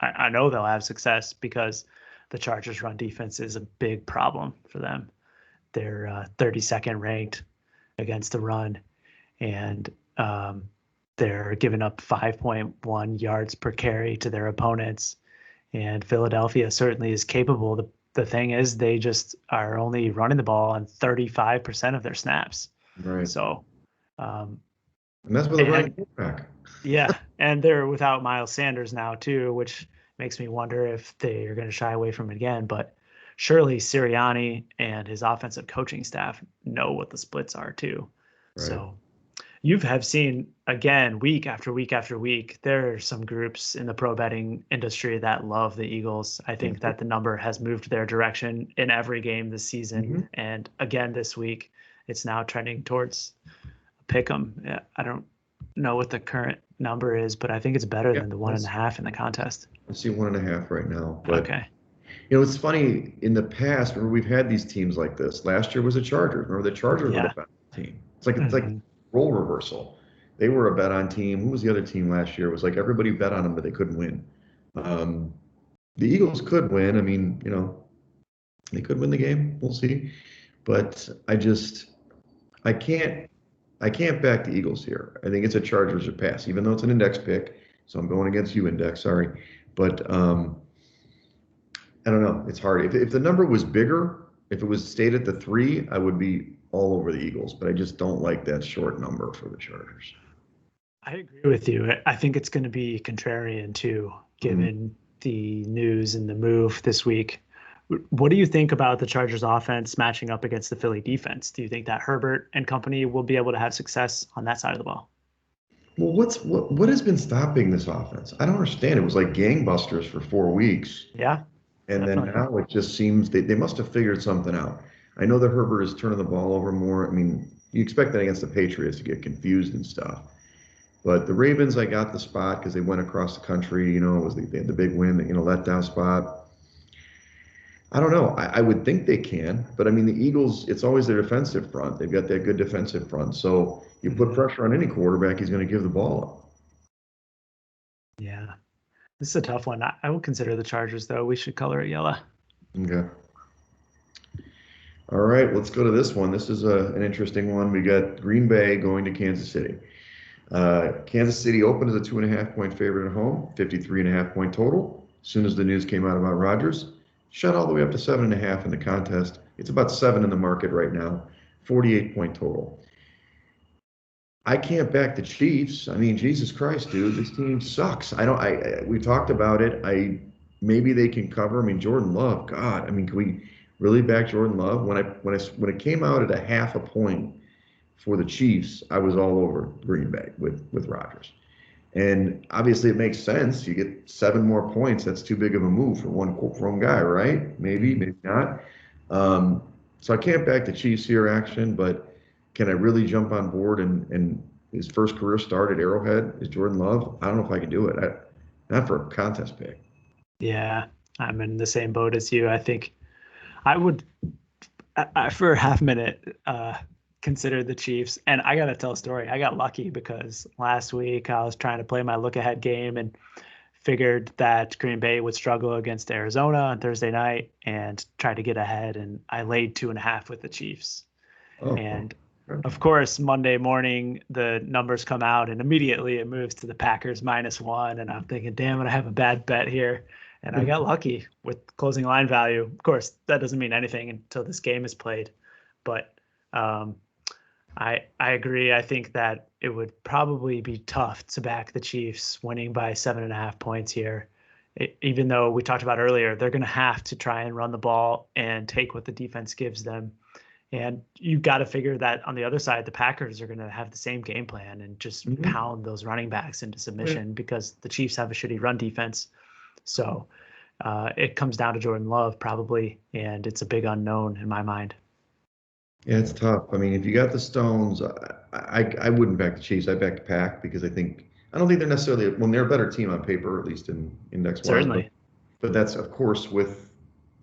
I know they'll have success because the Chargers run defense is a big problem for them. They're 32nd ranked against the run, and they're giving up 5.1 yards per carry to their opponents. And Philadelphia certainly is capable. The thing is, they just are only running the ball on 35% of their snaps. Right. So, and that's with a running quarterback. Yeah, and they're without Miles Sanders now too, which makes me wonder if they are going to shy away from it again. But surely Sirianni and his offensive coaching staff know what the splits are too. Right. So you have seen, again, week after week after week, there are some groups in the pro betting industry that love the Eagles. I think that the number has moved their direction in every game this season. And again, this week, it's now trending towards pick 'em. I don't know what the current number is, but I think it's better than the 1.5 in the contest. I see 1.5 right now. But, okay. It's funny. In the past, remember, we've had these teams like this. Last year was the Chargers. Remember, the Chargers were the best team. It's like role reversal. They were a bet on team. Who was the other team last year? It was like everybody bet on them, but they couldn't win. The Eagles could win. I mean, they could win the game. We'll see. But I can't back the Eagles here. I think it's a Chargers or pass, even though it's an index pick. So I'm going against you, index. Sorry. But I don't know. It's hard. If the number was bigger, if it was stayed at the 3, I would be all over the Eagles. But I just don't like that short number for the Chargers. I agree with you. I think it's going to be contrarian too, given the news and the move this week. What do you think about the Chargers offense matching up against the Philly defense? Do you think that Herbert and company will be able to have success on that side of the ball? Well, what has been stopping this offense? I don't understand. It was like gangbusters for 4 weeks. Yeah. And then now it just seems they must have figured something out. I know that Herbert is turning the ball over more. I mean, you expect that against the Patriots to get confused and stuff. But the Ravens, I got the spot because they went across the country. It was they had the big win, the letdown spot. I don't know. I would think they can, but I mean, the Eagles, it's always their defensive front. They've got that good defensive front. So you put Mhm. pressure on any quarterback, he's going to give the ball up. Yeah. This is a tough one. I would consider the Chargers, though. We should color it yellow. Okay. All right, let's go to this one. This is an interesting one. We got Green Bay going to Kansas City. Kansas City opened as a 2.5 point favorite at home, 53.5 point total. As soon as the news came out about Rodgers, shot all the way up to 7.5 in the contest. It's about 7 in the market right now, 48 point total. I can't back the Chiefs. I mean, Jesus Christ, dude, this team sucks. I don't. We talked about it. Maybe they can cover. I mean, Jordan Love. God, I mean, can we really back Jordan Love? When it came out at a 0.5 point for the Chiefs, I was all over Green Bay with Rodgers. And obviously, it makes sense. You get 7 more points. That's too big of a move for one guy, right? Maybe not. Um, so I can't back the Chiefs here, action, but can I really jump on board and his first career start at Arrowhead is Jordan Love? I don't know if I can do it. Not for a contest pick. Yeah, I'm in the same boat as you. I think I would, for a half minute, consider the Chiefs. And I got to tell a story. I got lucky because last week I was trying to play my look ahead game and figured that Green Bay would struggle against Arizona on Thursday night and try to get ahead. And I laid 2.5 with the Chiefs. Oh, And okay. of course, Monday morning, the numbers come out and immediately it moves to the Packers -1. And I'm thinking, damn it, I have a bad bet here. And I got lucky with closing line value. Of course, that doesn't mean anything until this game is played. But um, I agree. I think that it would probably be tough to back the Chiefs winning by 7.5 points here. Even though we talked about earlier, they're going to have to try and run the ball and take what the defense gives them. And you've got to figure that on the other side, the Packers are going to have the same game plan and just Mhm. pound those running backs into Yeah. submission because the Chiefs have a shitty run defense. So it comes down to Jordan Love probably, and it's a big unknown in my mind. Yeah, it's tough. I mean, if you got the Stones, I wouldn't back the Chiefs. I back the Pack because I don't think they're necessarily when they're a better team on paper, at least in index wise. But Certainly. that's of course with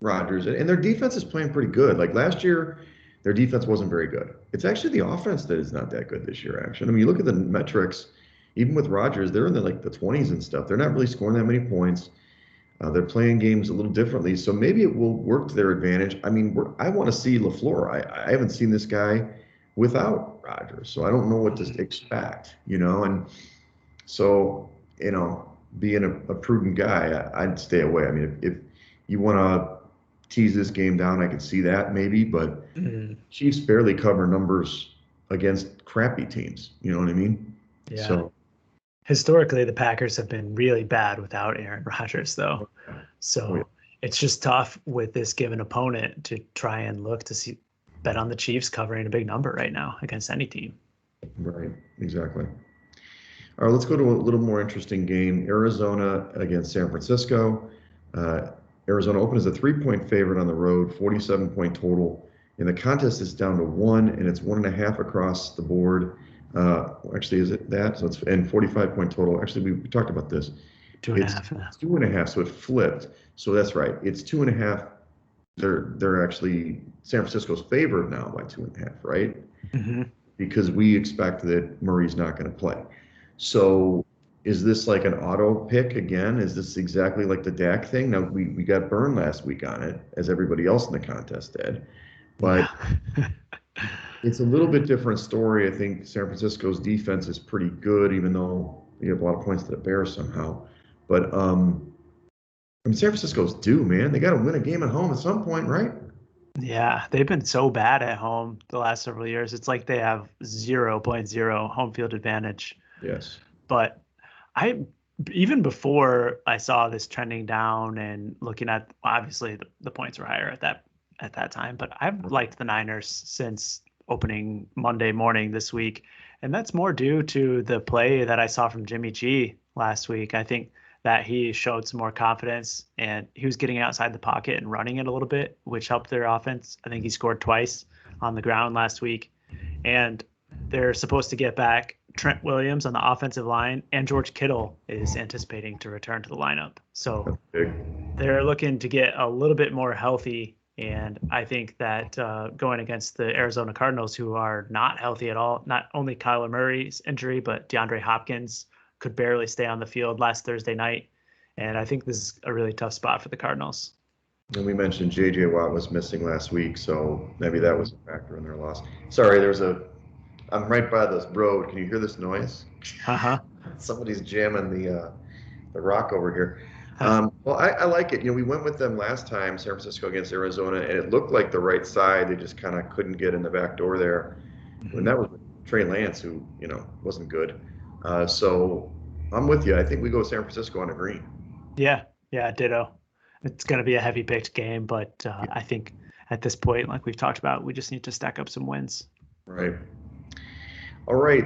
Rodgers and their defense is playing pretty good. Like last year, their defense wasn't very good. It's actually the offense that is not that good this year. Actually, I mean, you look at the metrics, even with Rodgers, they're in the 20s and stuff. They're not really scoring that many points. They're playing games a little differently, so maybe it will work to their advantage. I mean, I want to see LaFleur. I haven't seen this guy without Rodgers, so I don't know what to expect, And so, being a prudent guy, I'd stay away. I mean, if you want to tease this game down, I could see that maybe, but Mm, Chiefs barely cover numbers against crappy teams. You know what I mean? yeah. So, Historically, the Packers have been really bad without Aaron Rodgers, though. oh yeah, So it's just tough with this given opponent to try and look to see bet on the Chiefs covering a big number right now against any team. right, exactly. All right, let's go to a little more interesting game. Arizona against San Francisco. Uh, Arizona opened as a 3 point favorite on the road, 47 point total. And the contest is down to 1, and it's 1.5 across the board. Actually, is it that? So it's and 45 point total. Actually, we talked about this. Two and a It's half. 2.5, so it flipped. So that's right. It's 2.5. They're actually San Francisco's favored now by 2.5, right? Mm-hmm. Because we expect that Murray's not going to play. So is this like an auto pick again? Is this exactly like the Dak thing? Now we got burned last week on it, as everybody else in the contest did. Yeah. But it's a little bit different story. I think San Francisco's defense is pretty good, even though you have a lot of points to the Bears somehow. But I mean, San Francisco's due, man. They got to win a game at home at some point, right? Yeah. They've been so bad at home the last several years. It's like they have 0.0 home field advantage. Yes. But I even before I saw this trending down and looking at obviously the points were higher at that time, but I've liked the Niners since opening Monday morning this week. And that's more due to the play that I saw from Jimmy G last week. I think that he showed some more confidence and he was getting outside the pocket and running it a little bit, which helped their offense. I think he scored twice on the ground last week. And they're supposed to get back Trent Williams on the offensive line, and George Kittle is anticipating to return to the lineup. So they're looking to get a little bit more healthy. And I think that going against the Arizona Cardinals, who are not healthy at all, not only Kyler Murray's injury, but DeAndre Hopkins could barely stay on the field last Thursday night. And I think this is a really tough spot for the Cardinals. And we mentioned J.J. Watt was missing last week, so maybe that was a factor in their loss. Sorry, I'm right by this road. Can you hear this noise? Uh-huh. Somebody's jamming the rock over here. Well, I like it. We went with them last time, San Francisco against Arizona, and it looked like the right side. They just kind of couldn't get in the back door there. And that was Trey Lance, who, wasn't good. So I'm with you. I think we go San Francisco on a green. Yeah, ditto. It's going to be a heavy picked game, but I think at this point, like we've talked about, we just need to stack up some wins. Right. All right.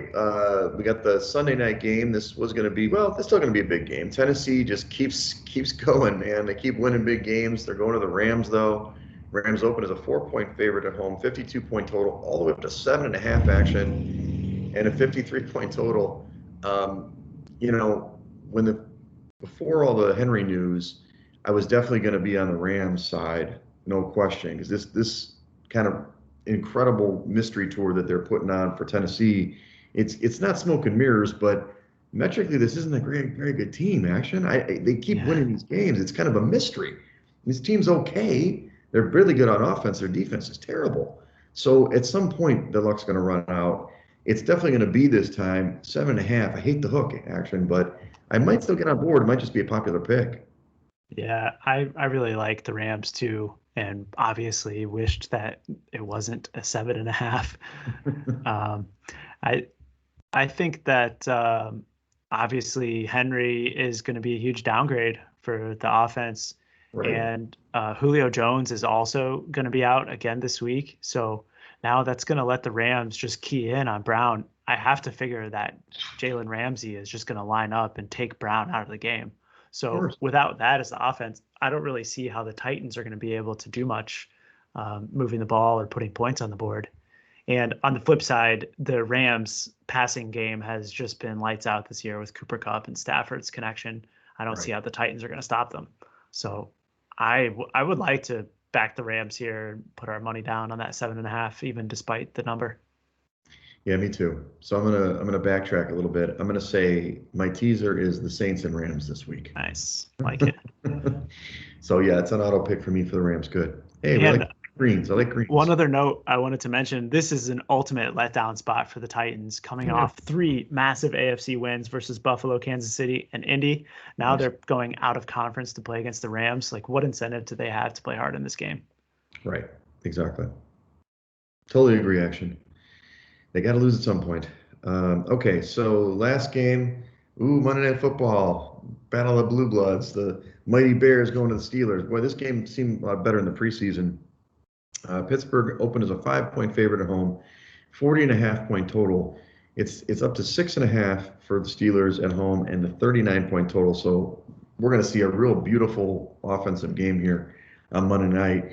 We got the Sunday night game. This was going to be, it's still going to be a big game. Tennessee just keeps going, man. They keep winning big games. They're going to the Rams, though. Rams open as a 4-point favorite at home, 52-point total, all the way up to 7.5 action, and a 53-point total. Before all the Henry news, I was definitely going to be on the Rams side, no question, because this kind of incredible mystery tour that they're putting on for Tennessee, it's not smoke and mirrors, but metrically this isn't a very good team. They keep winning these games. It's kind of a mystery. This team's okay. They're really good on offense. Their defense is terrible. So at some point the luck's going to run out. It's definitely going to be this time 7.5. I hate the hook action, but I might still get on board. It might just be a popular pick. Yeah, I really like the Rams too, and obviously wished that it wasn't a 7.5. I think that obviously Henry is going to be a huge downgrade for the offense, right. And Julio Jones is also going to be out again this week. So now that's going to let the Rams just key in on Brown. I have to figure that Jalen Ramsey is just going to line up and take Brown out of the game. So without that as the offense, I don't really see how the Titans are going to be able to do much moving the ball or putting points on the board. And on the flip side, the Rams passing game has just been lights out this year with Cooper Kupp and Stafford's connection. I don't see how the Titans are going to stop them. So I would like to back the Rams here and put our money down on that 7.5, even despite the number. Yeah, me too. So I'm gonna backtrack a little bit. I'm gonna say my teaser is the Saints and Rams this week. Nice, like it. So yeah, it's an auto pick for me for the Rams. Good. Hey, we like greens. I like greens. One other note I wanted to mention: this is an ultimate letdown spot for the Titans, coming off 3 massive AFC wins versus Buffalo, Kansas City, and Indy. Now they're going out of conference to play against the Rams. Like, what incentive do they have to play hard in this game? Right. Exactly. Totally agree. Action. They got to lose at some point. Okay, so last game, Monday Night Football, Battle of Blue Bloods, the Mighty Bears going to the Steelers. Boy, this game seemed a lot better in the preseason. Pittsburgh opened as a 5-point favorite at home, 40.5-point total. It's up to 6.5 for the Steelers at home and the 39-point total. So we're going to see a real beautiful offensive game here on Monday night.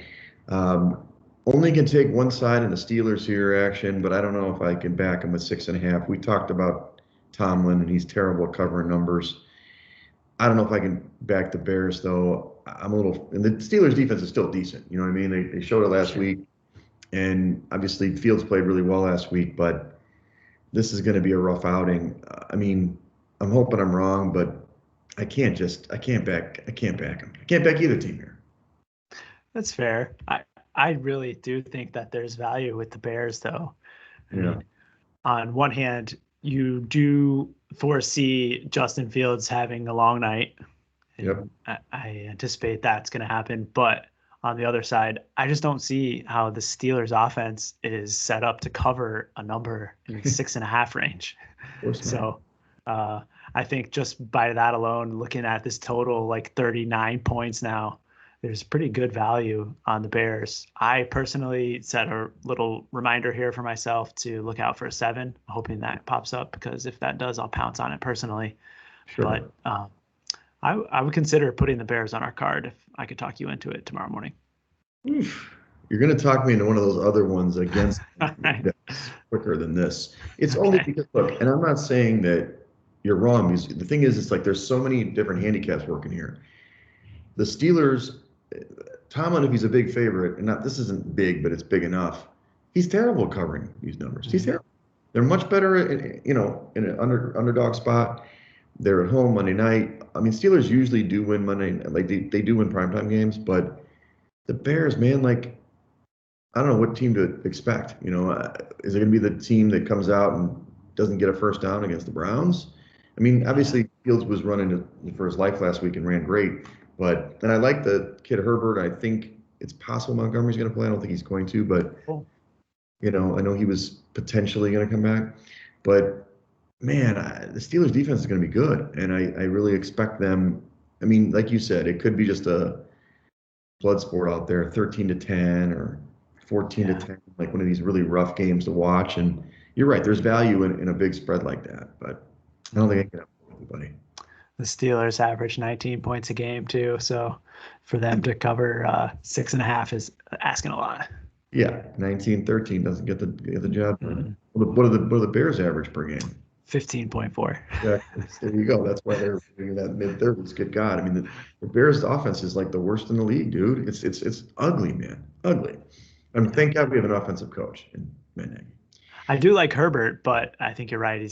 Only can take one side in the Steelers here, Action, but I don't know if I can back him with 6.5. We talked about Tomlin, and he's terrible at covering numbers. I don't know if I can back the Bears, though. And the Steelers' defense is still decent. You know what I mean? They showed it last week, and obviously Fields played really well last week, but this is going to be a rough outing. I'm hoping I'm wrong, but I can't back him. I can't back either team here. That's fair. I really do think that there's value with the Bears, though. I mean, on one hand, you do foresee Justin Fields having a long night. Yep. I anticipate that's going to happen. But on the other side, I just don't see how the Steelers offense is set up to cover a number in the 6.5 range. So I think just by that alone, looking at this total, like 39 points now, there's pretty good value on the Bears. I personally set a little reminder here for myself to look out for a 7, hoping that pops up, because if that does, I'll pounce on it personally. Sure. But I would consider putting the Bears on our card if I could talk you into it tomorrow morning. Oof. You're going to talk me into one of those other ones against. Right. quicker than this. It's only Okay. because, look, and I'm not saying that you're wrong, because the thing is, it's like there's so many different handicaps working here. The Steelers, Tomlin, if he's a big favorite, and not this isn't big, but it's big enough, he's terrible covering these numbers. He's terrible. They're much better, in an underdog spot. They're at home Monday night. I mean, Steelers usually do win Monday, like they do win primetime games, but the Bears, man, like I don't know what team to expect. Is it going to be the team that comes out and doesn't get a first down against the Browns? I mean, obviously Fields was running for his life last week and ran great, and I like the kid Herbert. I think it's possible Montgomery's going to play. I don't think he's going to, but Cool. I know he was potentially going to come back, but man, the Steelers defense is going to be good, and I really expect them. I mean, like you said, it could be just a blood sport out there, 13-10 or 14-10, like one of these really rough games to watch. And you're right, there's value in a big spread like that, but I don't think I can help everybody. The Steelers average 19 points a game too, so for them to cover 6.5 is asking a lot. Yeah, 19-13 doesn't get the job done. What are the Bears average per game? 15.4. Exactly. There you go. That's why they're doing that mid-30s. Good God. I mean, the Bears' offense is like the worst in the league, dude. It's ugly, man. Ugly. I mean, thank God we have an offensive coach in Manning. I do like Herbert, but I think you're right. I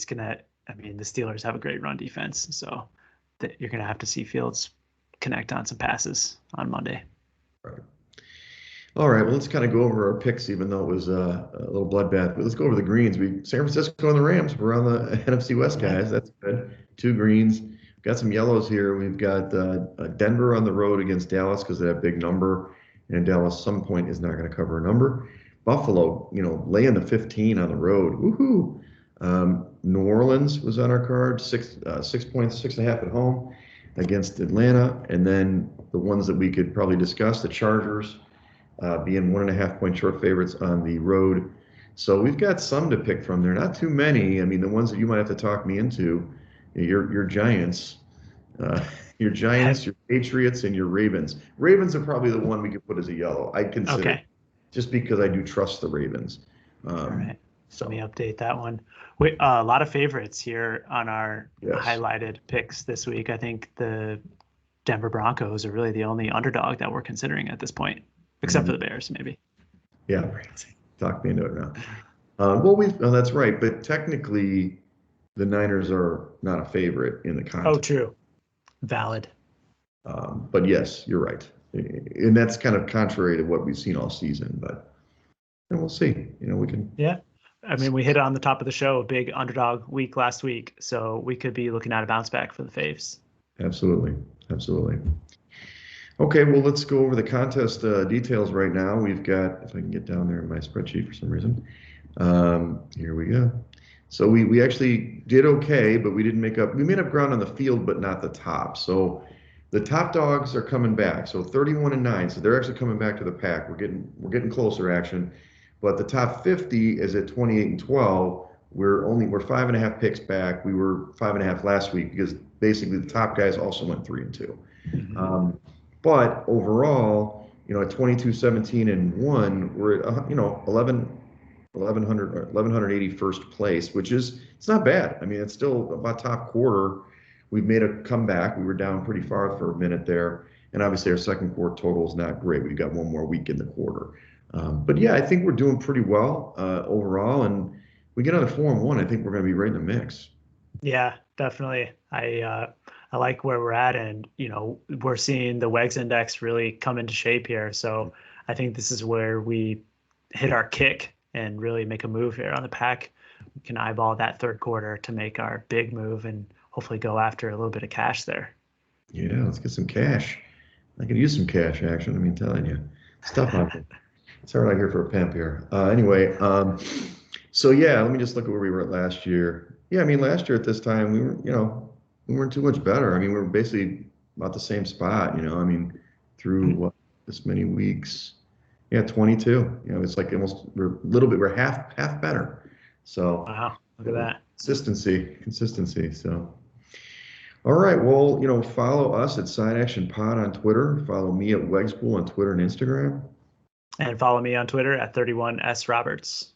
mean, the Steelers have a great run defense, so you're gonna have to see Fields connect on some passes on Monday. Right. All right, well, let's kind of go over our picks, even though it was a little bloodbath. But let's go over the greens. San Francisco and the Rams. We're on the NFC West, guys. That's good. 2 greens. We've got some yellows here. We've got Denver on the road against Dallas because of that big number, and Dallas some point is not going to cover a number. Buffalo, laying the 15 on the road. Woohoo! New Orleans was on our card. 6 points, 6.5 at home against Atlanta, and then the ones that we could probably discuss: the Chargers. Being 1.5-point short favorites on the road. So we've got some to pick from there. Not too many. I mean, the ones that you might have to talk me into, your Giants, your Patriots, and your Ravens. Ravens are probably the one we could put as a yellow. I consider, just because I do trust the Ravens. All right. So let me update that one. A lot of favorites here on our highlighted picks this week. I think the Denver Broncos are really the only underdog that we're considering at this point. Except for the Bears, maybe. Yeah, right. Talk me into it now. That's right. But technically, the Niners are not a favorite in the contest. Oh, true. Valid. But yes, you're right. And that's kind of contrary to what we've seen all season. But we'll see. We can. Yeah. I mean, we hit it on the top of the show, a big underdog week last week. So we could be looking at a bounce back for the Faves. Absolutely. Absolutely. Okay, well, let's go over the contest details right now. We've got, if I can get down there in my spreadsheet for some reason. Here we go. So we actually did okay, but we didn't make up. We made up ground on the field, but not the top. So the top dogs are coming back. So 31-9. So they're actually coming back to the pack. We're getting closer action. But the top 50 is at 28-12. We're 5.5 picks back. We were 5.5 last week because basically the top guys also went 3-2. But overall, at 22-17-1, we're at 1180 first place, which it's not bad. I mean, it's still about top quarter. We've made a comeback. We were down pretty far for a minute there, and obviously our second quarter total is not great. We've got one more week in the quarter, but yeah, I think we're doing pretty well overall. And we get another 4-1. I think we're going to be right in the mix. Yeah, definitely. I like where we're at, and we're seeing the Wegs index really come into shape here. So I think this is where we hit our kick and really make a move here on the pack. We can eyeball that third quarter to make our big move and hopefully go after a little bit of cash there. Yeah, let's get some cash. I could use some cash action. I mean, telling you, stuff out there. It's hard out here for a pimp here. Anyway, so yeah, let me just look at where we were at last year. Yeah, I mean, last year at this time we weren't too much better. I mean, we were basically about the same spot, I mean, through this many weeks. Yeah, 22. It's like we're half better. So wow, look at that. Consistency. So all right, well, follow us at Side Action Pod on Twitter. Follow me at Wegspool on Twitter and Instagram. And follow me on Twitter at 31S Roberts.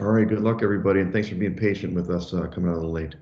All right. Good luck, everybody. And thanks for being patient with us coming out a little late.